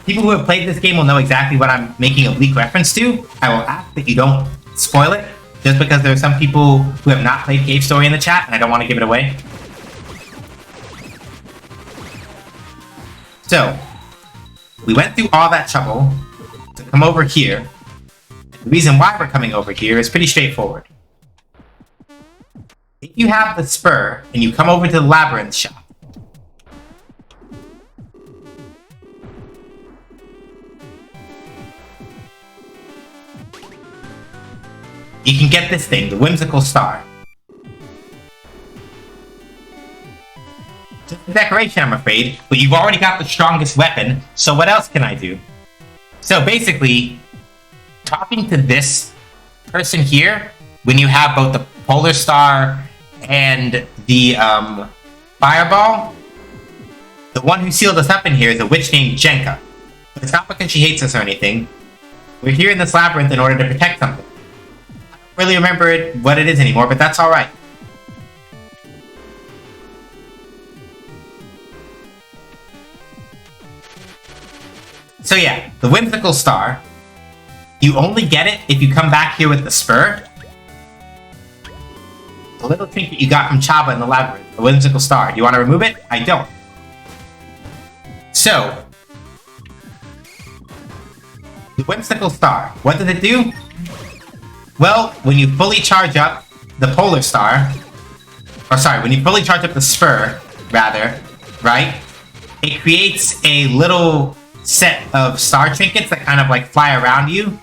People who have played this game will know exactly what I'm making a bleak reference to. I will ask that you don't spoil it, just because there are some people who have not played Cave Story in the chat, and I don't want to give it away. So, we went through all that trouble to come over here. The reason why we're coming over here is pretty straightforward. If you have the spur and you come over to the labyrinth shop, you can get this thing, the Whimsical Star. Just a decoration, I'm afraid, but you've already got the strongest weapon, so what else can I do? So basically, talking to this person here, when you have both the Polar Star and the Fireball, the one who sealed us up in here is a witch named Jenka. But it's not because she hates us or anything. We're here in this labyrinth in order to protect something. really remember what it is anymore, but that's alright. So yeah, the Whimsical Star. You only get it if you come back here with the spur. The little trinket you got from Chaba in the labyrinth, the Whimsical Star. Do you want to remove it? I don't. So, the Whimsical Star. What does it do? Well, when you fully charge up the Polar Star, or sorry, when you fully charge up the spur, rather, right? It creates a little set of star trinkets that kind of like fly around you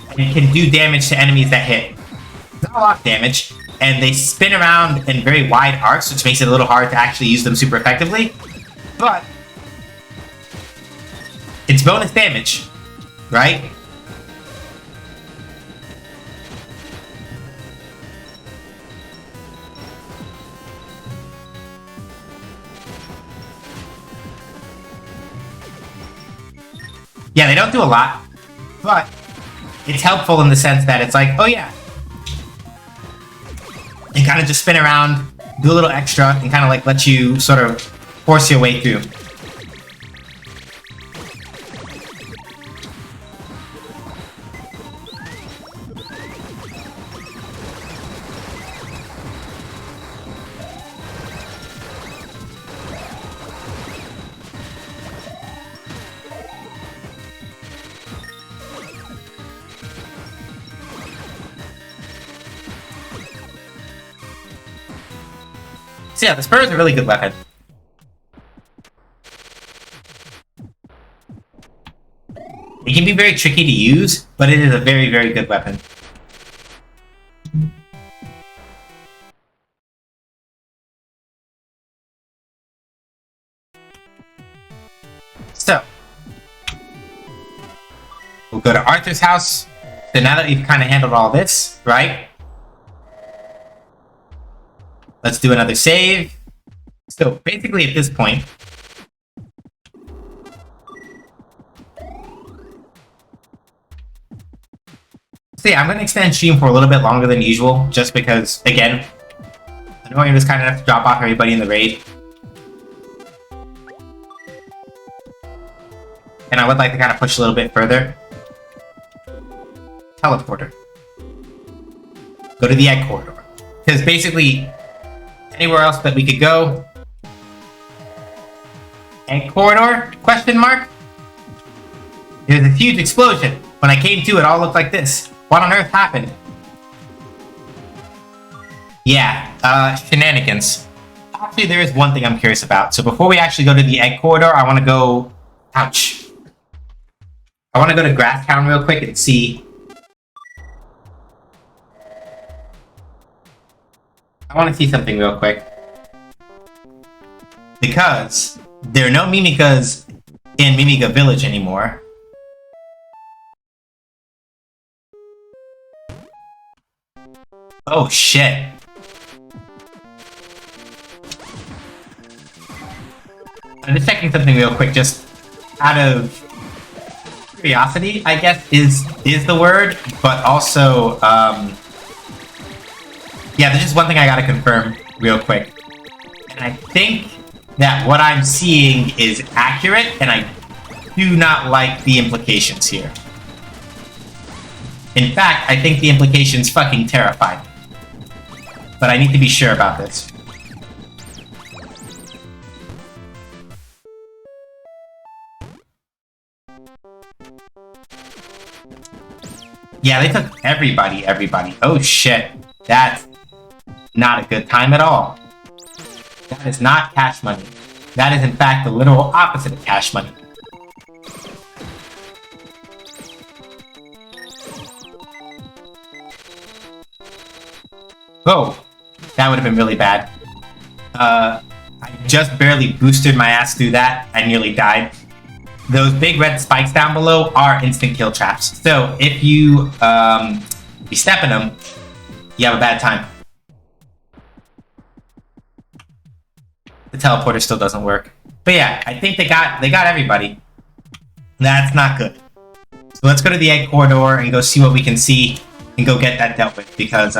and can do damage to enemies that hit. Not a lot of damage, and they spin around in very wide arcs, which makes it a little hard to actually use them super effectively. But it's bonus damage, right? Yeah, they don't do a lot, but it's helpful in the sense that it's like, oh yeah, they kind of just spin around, do a little extra, and kind of like let you sort of force your way through. So yeah, the spur is a really good weapon. It can be very tricky to use, but it is a very, very good weapon. So, we'll go to Arthur's house. So now that we've kind of handled all this, right? Let's do another save. So basically at this point, so yeah, I'm going to extend stream for a little bit longer than usual, just because, again, I know I'm just kind of have to drop off everybody in the raid. And I would like to kind of push a little bit further. Teleporter. Go to the egg corridor. Because basically, anywhere else that we could go? Egg corridor? Question mark? There's a huge explosion. When I came to, it all looked like this. What on earth happened? Yeah, shenanigans. Actually, there is one thing I'm curious about. So before we actually go to the egg corridor, I want to go... Ouch. I want to go to Grass Town real quick and see... I want to see something real quick. Because there are no Mimikas in Mimika Village anymore. Oh shit. I'm just checking something real quick, just out of curiosity, I guess is the word, but also, yeah, there's just one thing I gotta confirm real quick. And I think that what I'm seeing is accurate, and I do not like the implications here. In fact, I think the implication's fucking terrifying. But I need to be sure about this. Yeah, they took everybody. Oh shit. That's not a good time at all. That is not cash money. That is in fact the literal opposite of cash money. Oh, that would have been really bad. I just barely boosted my ass through that. I nearly died. Those big red spikes down below are instant kill traps. So if you step in them, you have a bad time. The teleporter still doesn't work. But yeah, I think they got everybody. That's not good. So let's go to the egg corridor and go see what we can see. and go get that dealt with, because,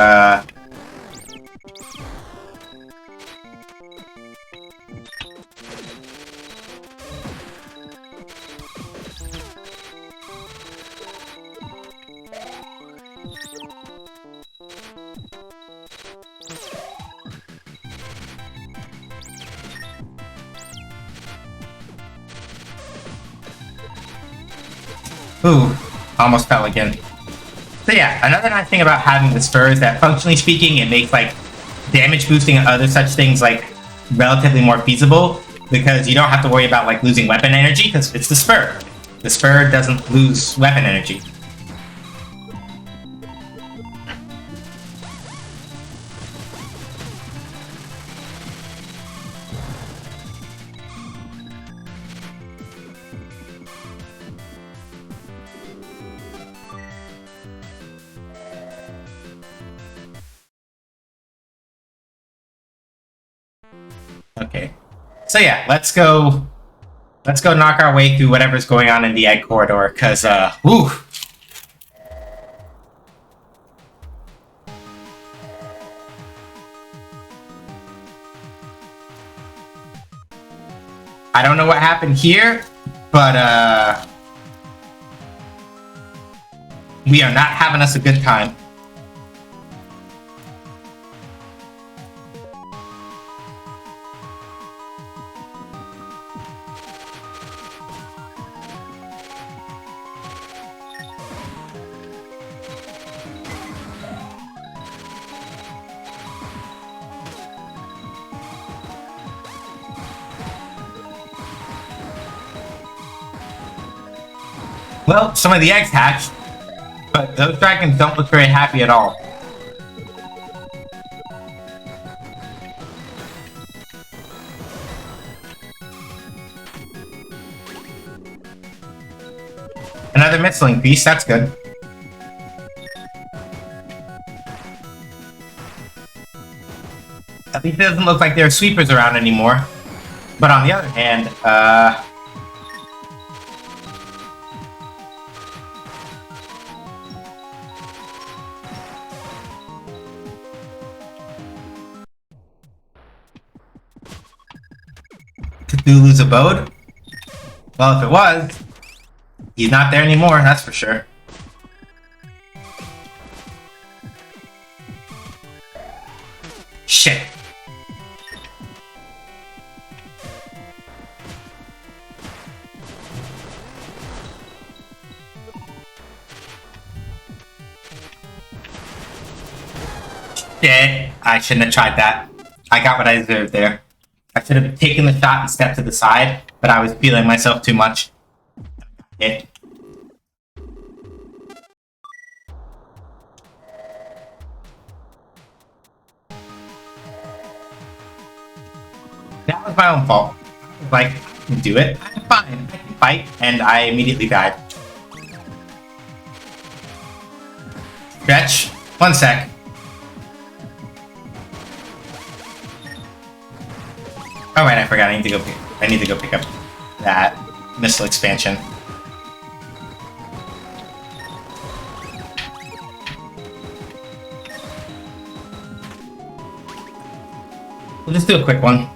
ooh, almost fell again. So yeah, another nice thing about having the spur is that, functionally speaking, it makes, like, damage boosting and other such things, like, relatively more feasible, because you don't have to worry about, like, losing weapon energy, because it's the spur. The spur doesn't lose weapon energy. Okay. So yeah, let's go knock our way through whatever's going on in the egg corridor, because, whew. I don't know what happened here, but, we are not having us a good time. Well, some of the eggs hatched, but those dragons don't look very happy at all. Another missling piece, that's good. At least it doesn't look like there are sweepers around anymore. But on the other hand, Cthulhu's abode? Well, if it was, he's not there anymore, that's for sure. Shit. Shit. I shouldn't have tried that. I got what I deserved there. I should have taken the shot and stepped to the side, but I was feeling myself too much. Hit. That was my own fault. I was like, I can do it. I'm fine. I can fight. And I immediately died. Stretch. 1 sec. Oh right, I forgot. I need to go pick up that missile expansion. We'll just do a quick one.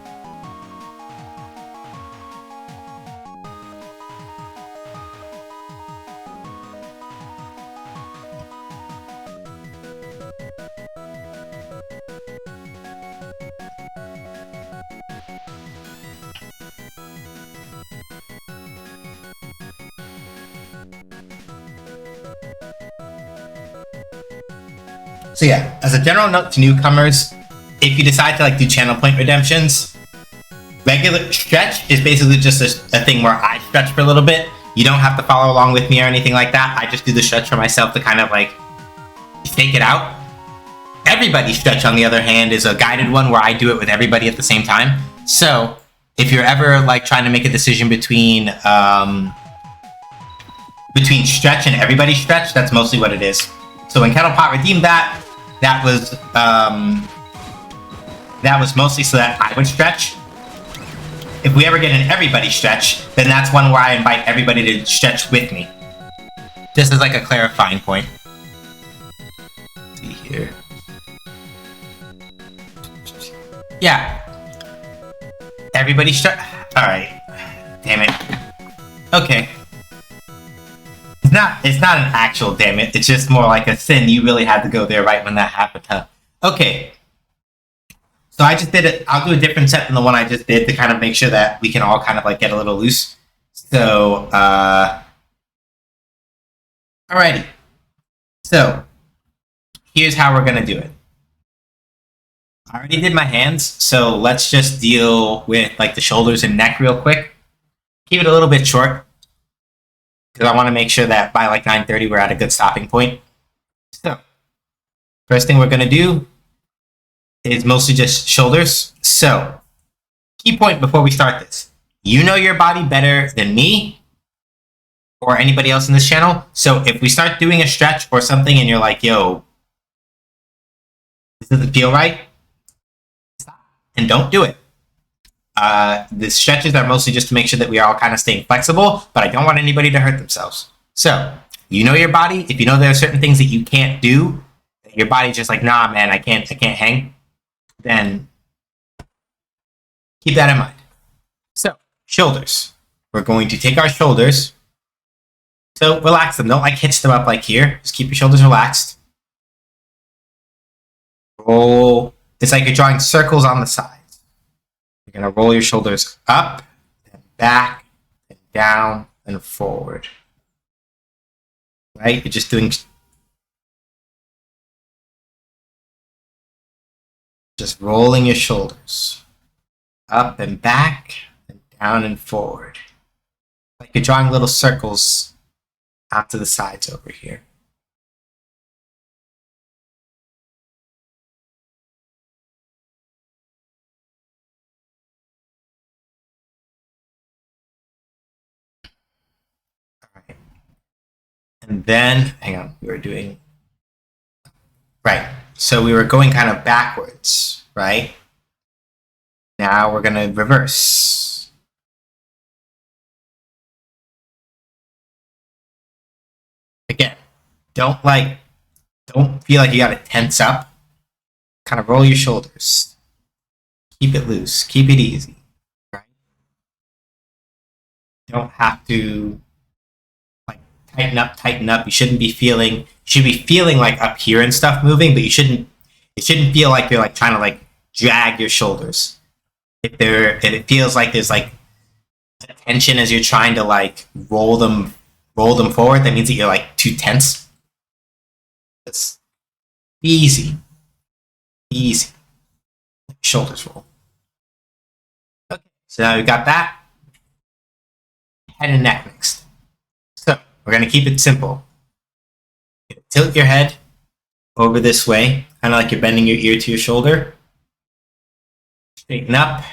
So yeah, as a general note to newcomers, if you decide to like do channel point redemptions, regular stretch is basically just a thing where I stretch for a little bit. You don't have to follow along with me or anything like that. I just do the stretch for myself to kind of like fake it out. Everybody stretch, on the other hand, is a guided one where I do it with everybody at the same time. So if you're ever like trying to make a decision between stretch and everybody stretch, that's mostly what it is. So when Kettlepot redeemed that, that was mostly so that I would stretch. If we ever get an everybody stretch, then that's one where I invite everybody to stretch with me. Just as like a clarifying point. Yeah. Everybody start. Alright. Damn it. Okay. It's not an actual damn it. It's just more like a sin. You really had to go there right when that happened, huh? Okay. So I just did it. I'll do a different set than the one I just did to kind of make sure that we can all kind of like get a little loose. So, alrighty. So, here's how we're gonna do it. I already did my hands, so let's just deal with like the shoulders and neck real quick. Keep it a little bit short because I want to make sure that by like 9:30 we're at a good stopping point. So, first thing we're gonna do is mostly just shoulders. So, key point before we start this: you know your body better than me or anybody else in this channel. So, if we start doing a stretch or something and you're like, "Yo, this doesn't feel right," stop and don't do it. The stretches are mostly just to make sure that we are all kind of staying flexible, but I don't want anybody to hurt themselves. So, you know your body. If you know there are certain things that you can't do, that your body's just like, nah, man, I can't hang, then keep that in mind. So, shoulders. We're going to take our shoulders. So, relax them. Don't like hitch them up like here. Just keep your shoulders relaxed. Roll. It's like you're drawing circles on the sides. You're going to roll your shoulders up, and back, and down, and forward. Right? You're just doing... just rolling your shoulders. Up and back, and down and forward. Like you're drawing little circles out to the sides over here. And then, hang on, we were doing... right. So we were going kind of backwards, right? Now we're going to reverse. Again, don't feel like you got to tense up. Kind of roll your shoulders. Keep it loose. Keep it easy, right? You don't have to tighten up. You shouldn't be feeling. You should be feeling like up here and stuff moving, but you shouldn't. It shouldn't feel like you're like trying to like drag your shoulders. If it feels like there's like a tension as you're trying to like roll them forward, that means that you're like too tense. It's easy. Shoulders roll. Okay, so now we've got that. Head and neck next. So we're going to keep it simple. Tilt your head over this way, kind of like you're bending your ear to your shoulder. Straighten up.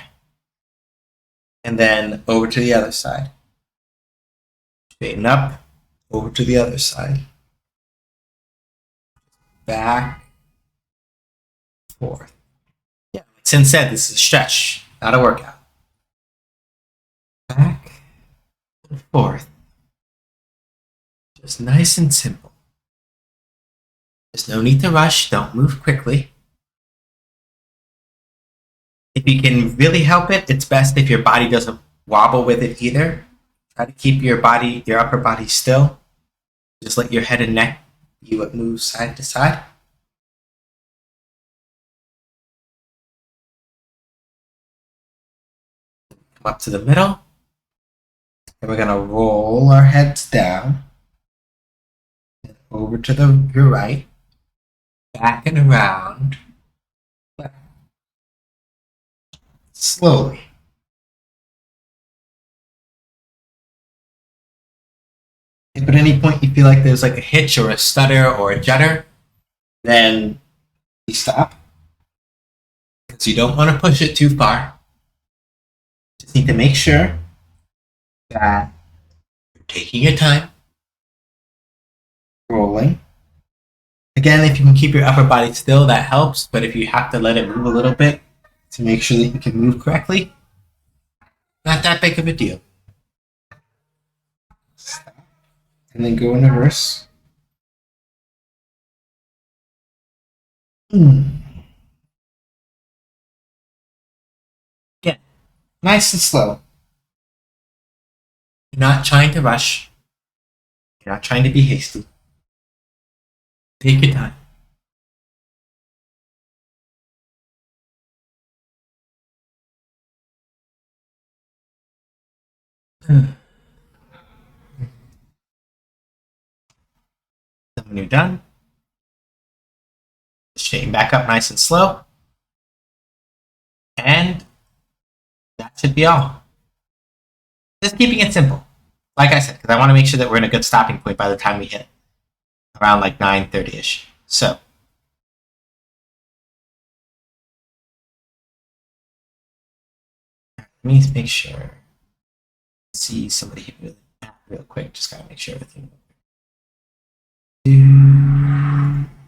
And then over to the other side. Straighten up, over to the other side. Back, forth. Yeah, like Sin said, this is a stretch, not a workout. Back and forth. Just nice and simple. There's no need to rush. Don't move quickly. If you can really help it, it's best if your body doesn't wobble with it either. Try to keep your upper body still. Just let your head and neck be what moves side to side. Come up to the middle. And we're going to roll our heads down. And over to your right. Back and around. Slowly. If at any point you feel like there's like a hitch or a stutter or a judder, then you stop. Because you don't want to push it too far. Just need to make sure that you're taking your time. Rolling. Again, if you can keep your upper body still, that helps. But if you have to let it move a little bit to make sure that you can move correctly, not that big of a deal. Stop. And then go in reverse. Nice and slow. You're not trying to rush. You're not trying to be hasty. Take your time. Then when you're done, straighten back up nice and slow. And that should be all. Just keeping it simple. Like I said, because I want to make sure that we're in a good stopping point by the time we hit around like 9:30ish. So let me make sure. See somebody hit me real quick. Just gotta make sure everything.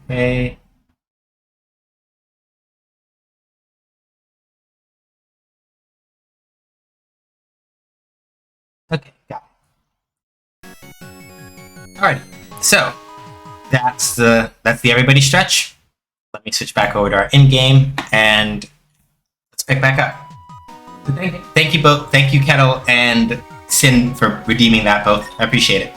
Okay. Okay, got it. Alright, so that's the everybody stretch. Let me switch back over to our in-game and let's pick back up. Thank you both. Thank you, Kettle and Sin, for redeeming that both. I appreciate it.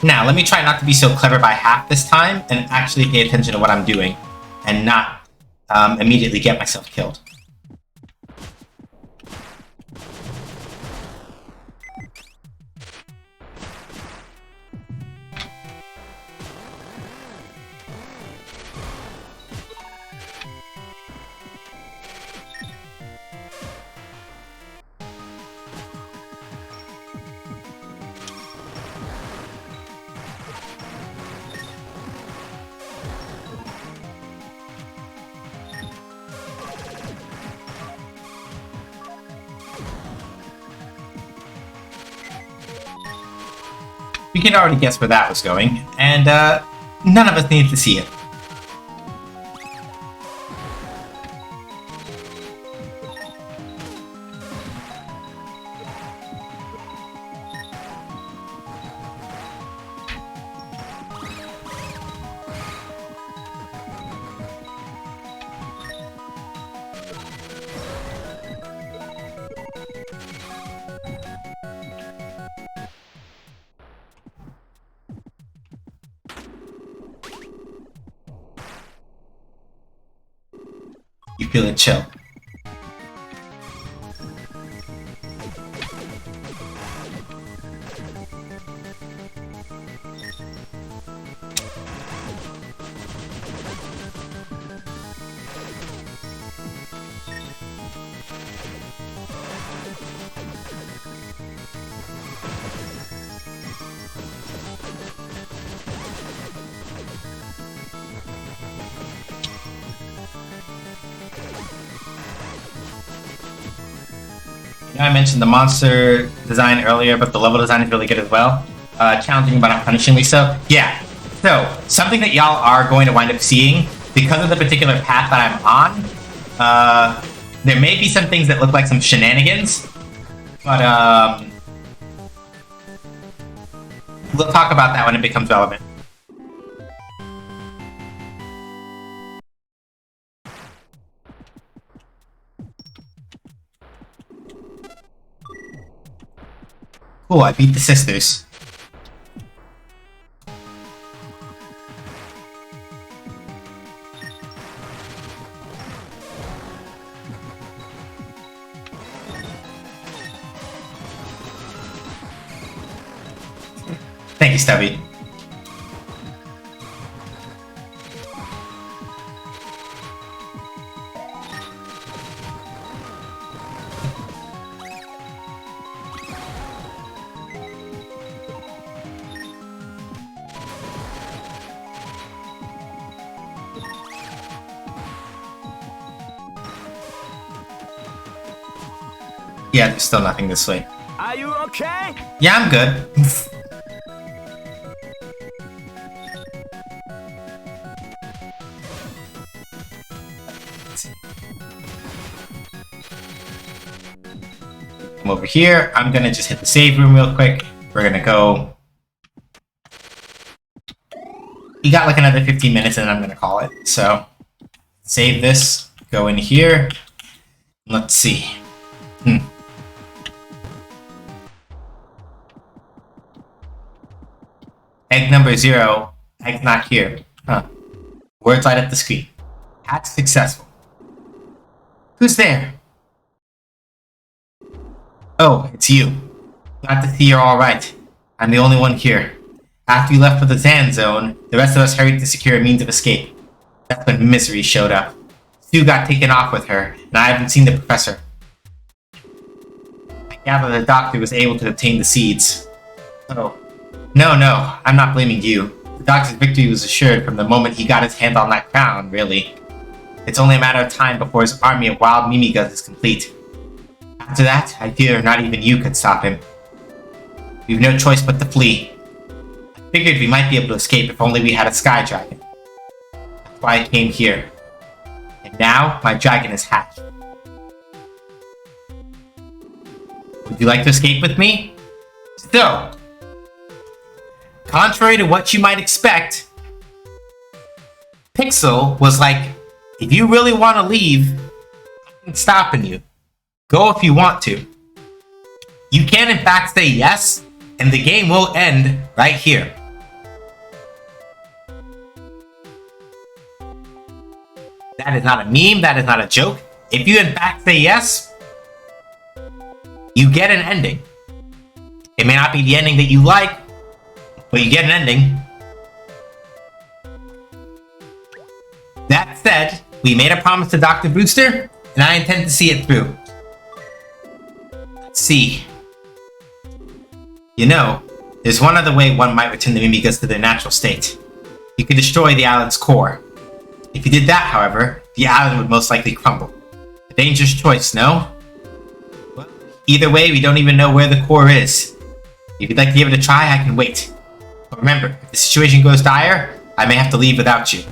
Now, let me try not to be so clever by half this time and actually pay attention to what I'm doing and not immediately get myself killed. We could already guess where that was going, and none of us needed to see it. You feel it chill. I mentioned the monster design earlier, but the level design is really good as well. Challenging but not punishingly so. Yeah. So, something that y'all are going to wind up seeing, because of the particular path that I'm on, there may be some things that look like some shenanigans, but we'll talk about that when it becomes relevant. Cool, I beat the sisters. Thank you, Stubby. Yeah, there's still nothing this way. Are you okay? Yeah, I'm good. Come over here. I'm gonna just hit the save room real quick. We're gonna go. You got like another 15 minutes and I'm gonna call it. So, save this. go in here. Let's see. Egg number 0. Egg's not here. Huh. Words light up the screen. Hatch successful. Who's there? Oh, it's you. Glad to see you're alright. I'm the only one here. After you left for the Zan Zone, the rest of us hurried to secure a means of escape. That's when Misery showed up. Sue got taken off with her, and I haven't seen the professor. I gather the doctor was able to obtain the seeds. Oh. No, I'm not blaming you. The doctor's victory was assured from the moment he got his hand on that crown, really. It's only a matter of time before his army of wild Mimigas is complete. After that, I fear not even you could stop him. We've no choice but to flee. I figured we might be able to escape if only we had a sky dragon. That's why I came here. And now, my dragon is hatched. Would you like to escape with me? So, contrary to what you might expect, Pixel was like, if you really want to leave, I'm stopping you. Go if you want to. You can in fact say yes, and the game will end right here. That is not a meme, that is not a joke. If you in fact say yes, you get an ending. It may not be the ending that you like, but you get an ending. That said, we made a promise to Dr. Brewster, and I intend to see it through. Let's see. You know, there's one other way one might return the Mimigas to their natural state. You could destroy the island's core. If you did that, however, the island would most likely crumble. A dangerous choice, no? Well, either way, we don't even know where the core is. If you'd like to give it a try, I can wait. But remember, if the situation goes dire, I may have to leave without you.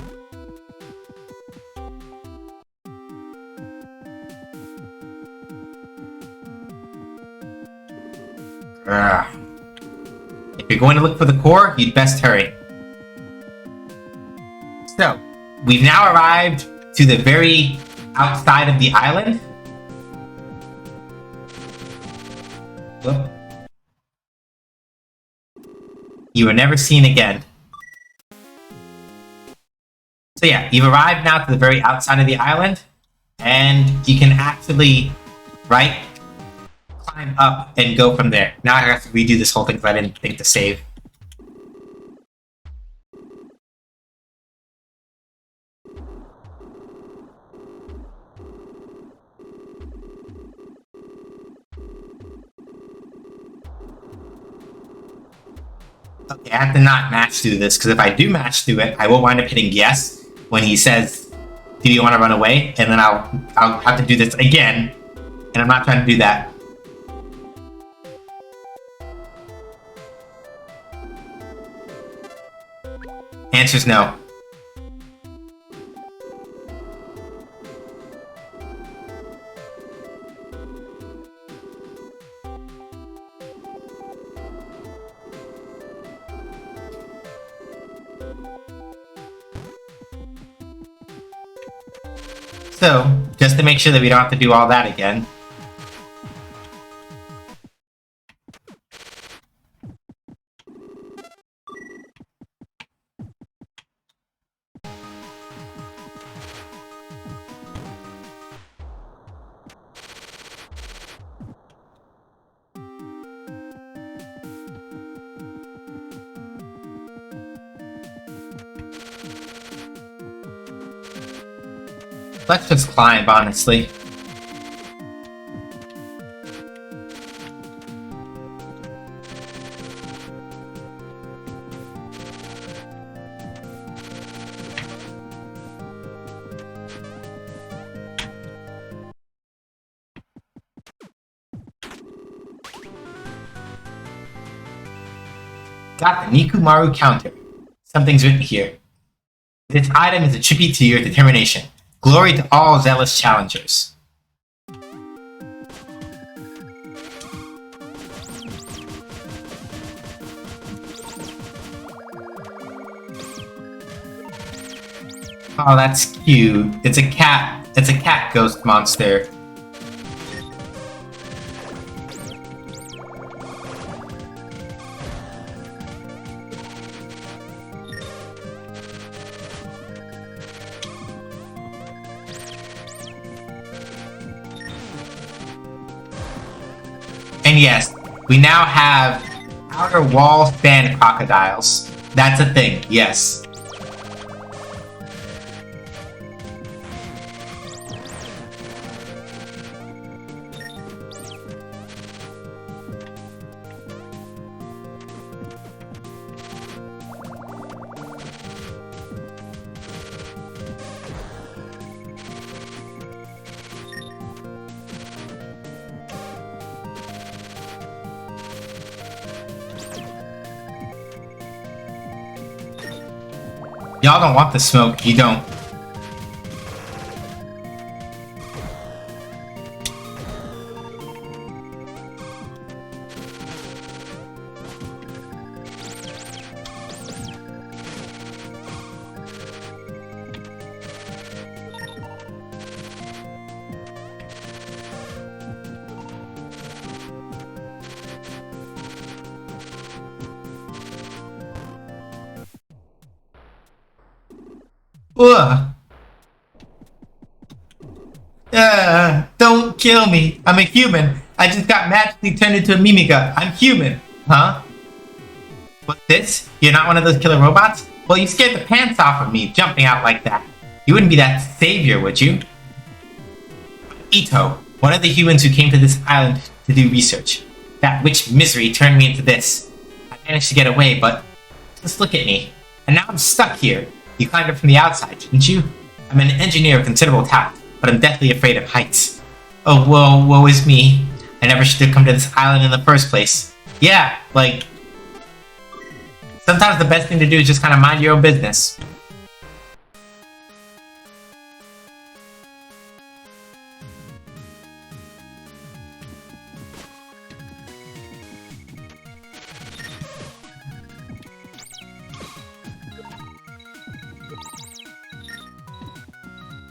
If you're going to look for the core, you'd best hurry. So, we've now arrived to the very outside of the island. Whoop. You were never seen again. So yeah, you've arrived now to the very outside of the island, and you can actually, right, climb up and go from there. Now I have to redo this whole thing because I didn't think to save. Okay, I have to not match through this, because if I do match through it, I will wind up hitting yes when he says, do you want to run away? And then I'll have to do this again, and I'm not trying to do that. Answer's no. So, just to make sure that we don't have to do all that again. Let's just climb, honestly. Got the Nikumaru counter. Something's written here. This item is a tribute to your determination. Glory to all zealous challengers. Oh, that's cute. It's a cat It's a cat ghost monster. And yes, we now have outer wall span crocodiles. That's a thing, yes. Y'all don't want the smoke, you don't. Ugh. Don't kill me. I'm a human. I just got magically turned into a Mimiga. I'm human. Huh? What's this? You're not one of those killer robots? Well, you scared the pants off of me jumping out like that. You wouldn't be that savior, would you? Ito, one of the humans who came to this island to do research. That witch Misery turned me into this. I managed to get away, but just look at me. And now I'm stuck here. You climbed up from the outside, didn't you? I'm an engineer of considerable talent, but I'm deathly afraid of heights. Oh, woe is me. I never should have come to this island in the first place. Yeah, like... sometimes the best thing to do is just kind of mind your own business.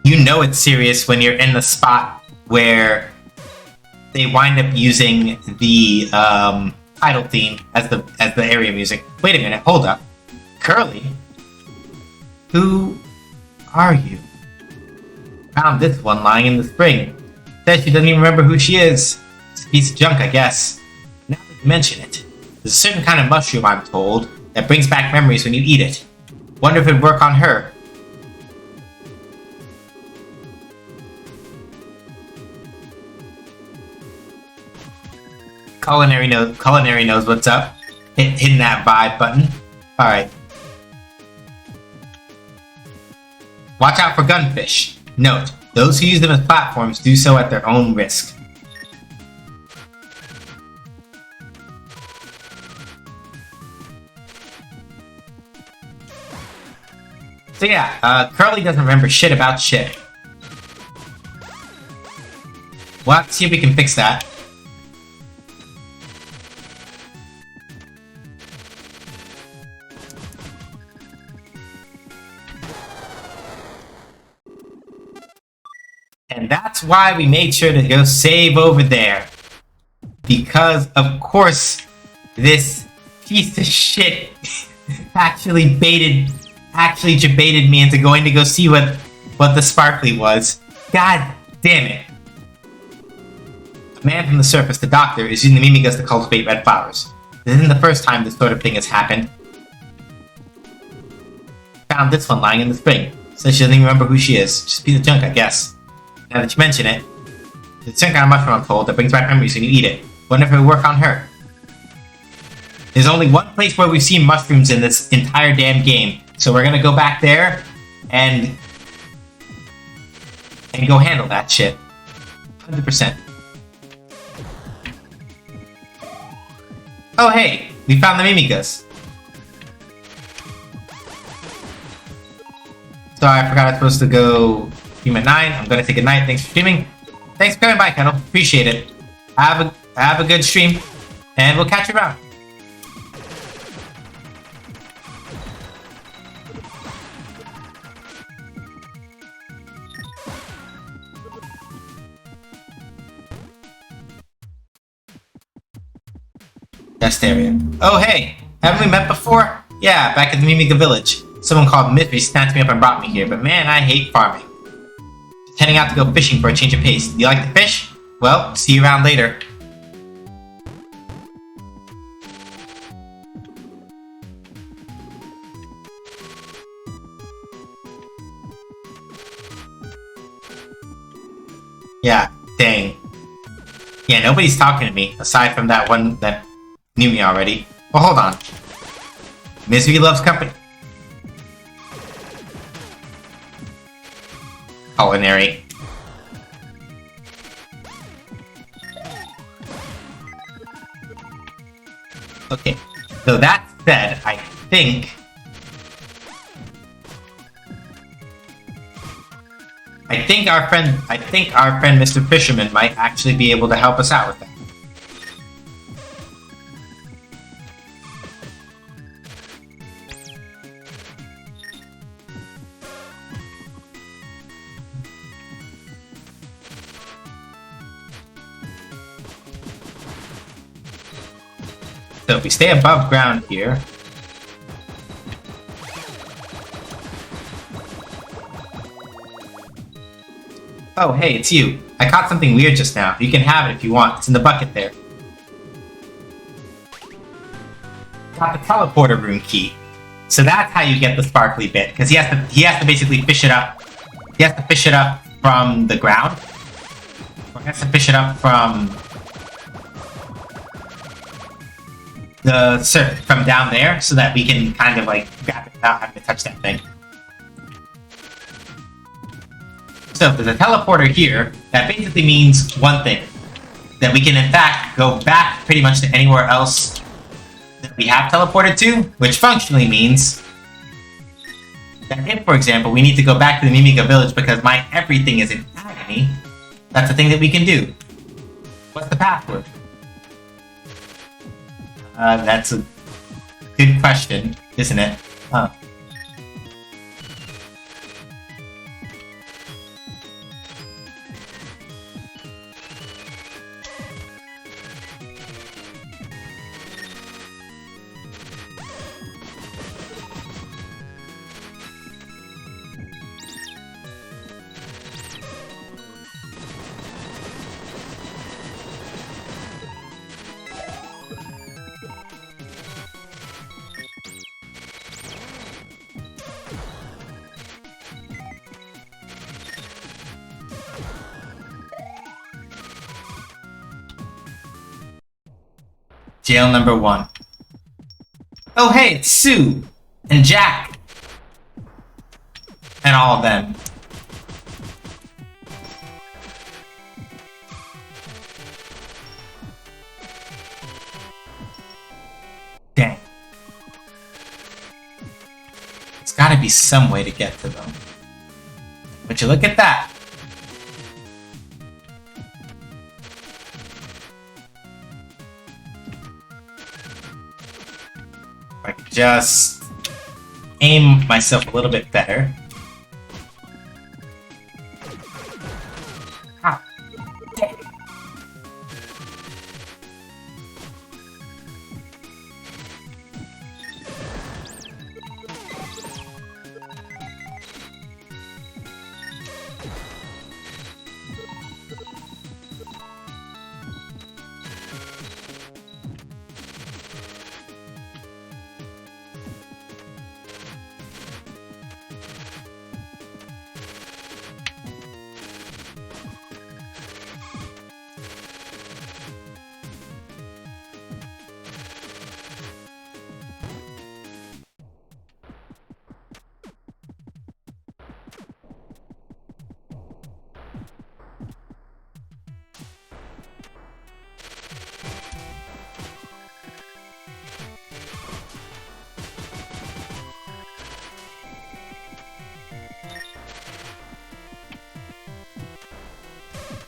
You know it's serious when you're in the spot where they wind up using the title theme as the area music. Wait a minute, hold up. Curly? Who are you? Found this one lying in the spring. Says she doesn't even remember who she is. It's a piece of junk, I guess. Now that you mention it, there's a certain kind of mushroom, I'm told, that brings back memories when you eat it. Wonder if it'd work on her. Culinary knows what's up. Hitting that vibe button. Alright. Watch out for gunfish. Note, those who use them as platforms do so at their own risk. So yeah, Curly doesn't remember shit about shit. We'll have to see if we can fix that. And that's why we made sure to go save over there. Because, of course, this piece of shit actually baited me into going to go see what the sparkly was. God damn it. A man from the surface, the doctor, is using the Mimigas to cultivate red flowers. This isn't the first time this sort of thing has happened. Found this one lying in the spring. Says she doesn't even remember who she is. Just a piece of junk, I guess. Now that you mention it, it's some kind of mushroom, I'm told, that brings back memories when you eat it. Wonder if it would work on her. There's only one place where we've seen mushrooms in this entire damn game, so we're gonna go back there and go handle that shit. 100%. Oh hey, we found the Mimigas. Sorry, I forgot I was supposed to go stream at 9. I'm gonna say goodnight. Thanks for streaming. Thanks for coming by, Kendall. Appreciate it. Have a good stream, and we'll catch you around. Rest area. Oh hey! Haven't we met before? Yeah, back at the Mimiga village. Someone called Misery snatched me up and brought me here, but man, I hate farming. Just heading out to go fishing for a change of pace. Do you like to fish? Well, see you around later. Yeah, dang. Yeah, nobody's talking to me, aside from that one that knew me already. Well, hold on. Misery loves company. Culinary. Okay, so that said, I think our friend Mr. Fisherman might actually be able to help us out with that. So if we stay above ground here. Oh, hey, it's you. I caught something weird just now. You can have it if you want. It's in the bucket there. Got the teleporter room key. So that's how you get the sparkly bit, because he has to basically fish it up. He has to fish it up from the ground. Or he has to fish it up from the surface, from down there, so that we can kind of like grab it without having to touch that thing. So if there's a teleporter here, that basically means one thing. That we can in fact go back pretty much to anywhere else that we have teleported to, which functionally means that if, for example, we need to go back to the Mimiga village because my everything is in agony, that's a thing that we can do. What's the password? That's a good question, isn't it? Huh. Jail number 1. Oh hey, it's Sue! And Jack! And all of them. Dang. There's gotta be some way to get to them. Would you look at that? I could just aim myself a little bit better. Ah, dang.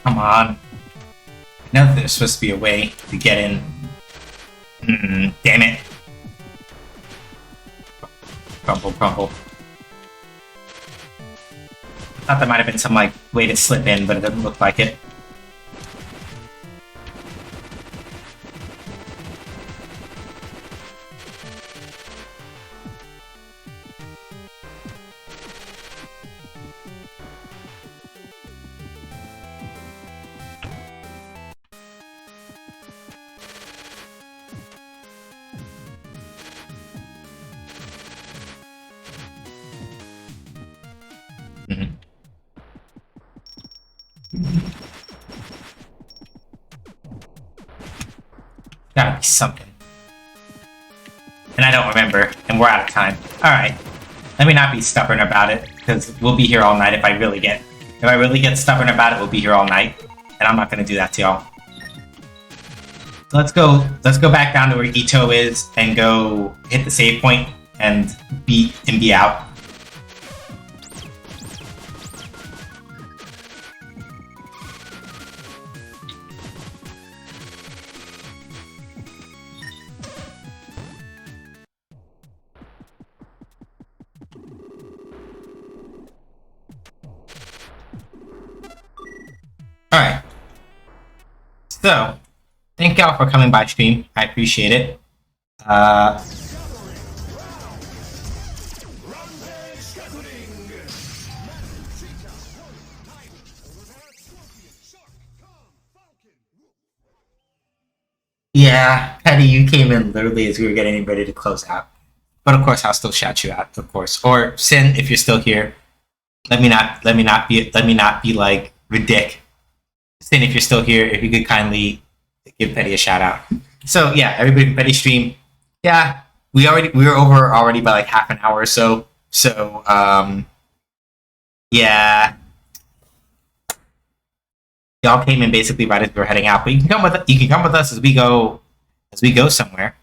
Come on. I know that there's supposed to be a way to get in. Damn it. Crumple, crumple. Thought there might have been some, like, way to slip in, but it doesn't look like it. something. And I don't remember, and we're out of time. Alright. Let me not be stubborn about it, because we'll be here all night if I really get stubborn about it, we'll be here all night. And I'm not gonna do that to y'all. Let's go back down to where Ito is and go hit the save point and be out. Alright. So, thank y'all for coming by stream. I appreciate it. Yeah, Petty, you came in literally as we were getting ready to close out. But of course, I'll still shout you out, of course. Or Sin, if you're still here, let me not be like ridiculous. Sin, if you're still here, if you could kindly give Petty a shout out. So yeah, everybody from Petty stream. Yeah, we were over already by like half an hour or so. So yeah, y'all came in basically right as we were heading out. But you can come with us as we go somewhere.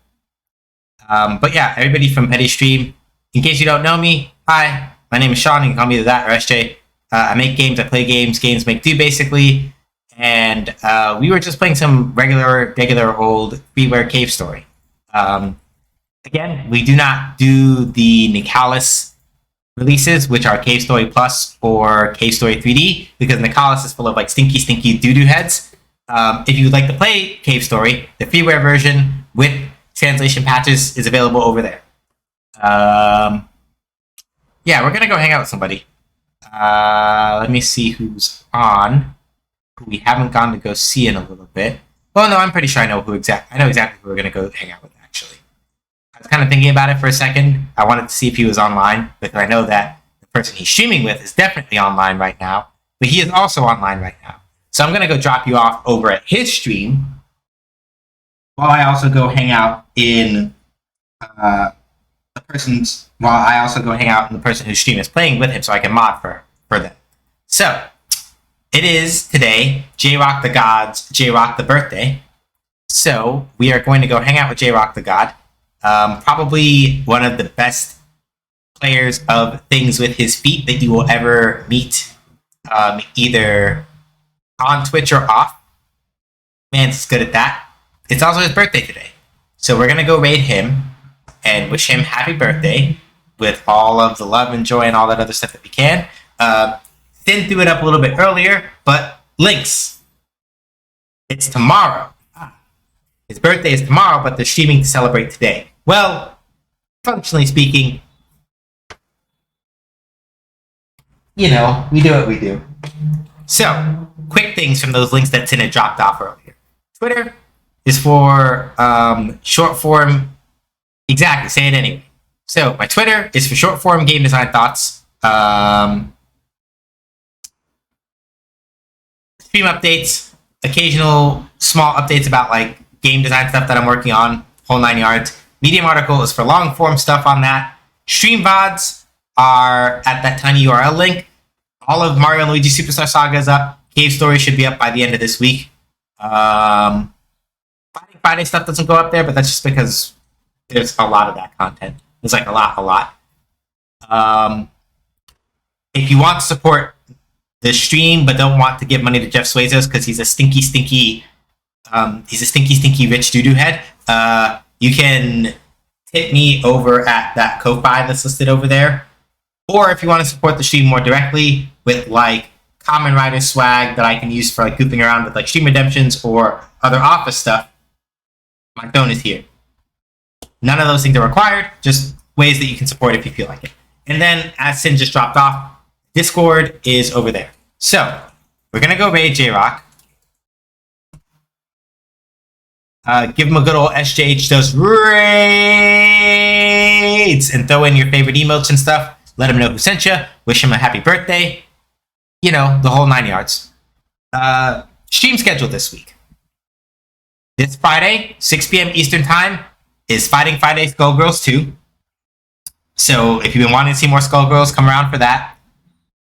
But yeah, everybody from Petty stream. In case you don't know me, hi, my name is Sean. You can call me that or SJ. I make games. I play games. Games make do basically. And we were just playing some regular old Beware Cave Story. Again, we do not do the Nicalis releases, which are Cave Story Plus or Cave Story 3D, because Nicalis is full of like stinky doo-doo heads. If you would like to play Cave Story, the freeware version with translation patches is available over there. Yeah, we're gonna go hang out with somebody. Let me see who's on. We haven't gone to go see in a little bit. Well, no, I'm pretty sure I know exactly who we're gonna go hang out with. Actually, I was kind of thinking about it for a second. I wanted to see if he was online, because I know that the person he's streaming with is definitely online right now. But he is also online right now, so I'm gonna go drop you off over at his stream, while I also go hang out in the person whose stream is playing with him, so I can mod for them. So. It is today J-Rock the God's J-Rock the birthday. So we are going to go hang out with J-Rock the God. Probably one of the best players of things with his feet that you will ever meet, either on Twitch or off. Man's good at that. It's also his birthday today. So we're going to go raid him and wish him happy birthday with all of the love and joy and all that other stuff that we can. Didn't do it up a little bit earlier, but links. It's tomorrow. His birthday is tomorrow, but they're streaming to celebrate today. Well, functionally speaking, you know, we do what we do. So, quick things from those links that Tin had dropped off earlier. Twitter is for short form. Exactly, say it anyway. So, my Twitter is for short form game design thoughts. Stream updates, occasional small updates about like game design stuff that I'm working on, whole 9 yards. Medium article is for long form stuff on that. Stream VODs are at that tiny URL link. All of Mario and Luigi Superstar Saga is up. Cave Story should be up by the end of this week. Fighting Friday stuff doesn't go up there, but that's just because there's a lot of that content. There's like a lot. If you want to support the stream but don't want to give money to Jeff Suezos because he's a stinky rich doo-doo head, you can tip me over at that Ko-Fi that's listed over there. Or if you want to support the stream more directly with like Common Rider swag that I can use for like goofing around with like stream redemptions or other office stuff, my phone is here. None of those things are required, just ways that you can support if you feel like it. And then, as Sin just dropped off, Discord is over there. So, we're going to go raid J-Rock. Give him a good old SJH does raids and throw in your favorite emotes and stuff. Let him know who sent you. Wish him a happy birthday. You know, the whole 9 yards. Stream schedule this week. This Friday, 6 p.m. Eastern Time, is Fighting Friday Skullgirls 2. So if you've been wanting to see more Skullgirls, come around for that.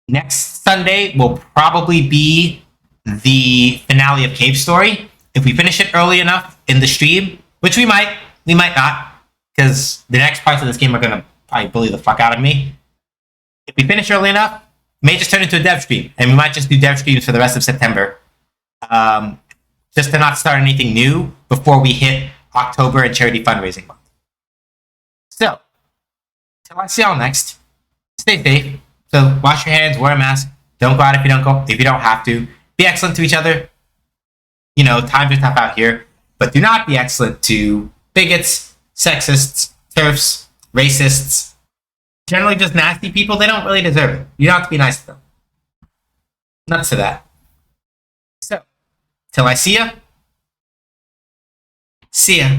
Next Sunday will probably be the finale of Cave Story. If we finish it early enough in the stream, which we might not, because the next parts of this game are going to probably bully the fuck out of me. If we finish early enough, it may just turn into a dev stream, and we might just do dev streams for the rest of September. Just to not start anything new before we hit October and charity fundraising month. So, till I see y'all next, stay safe. So wash your hands, wear a mask, don't go out if you don't have to. Be excellent to each other. You know, times are tough out here, but do not be excellent to bigots, sexists, TERFs, racists, generally just nasty people. They don't really deserve it. You don't have to be nice to them. Nuts to that. So, till I see ya. See ya.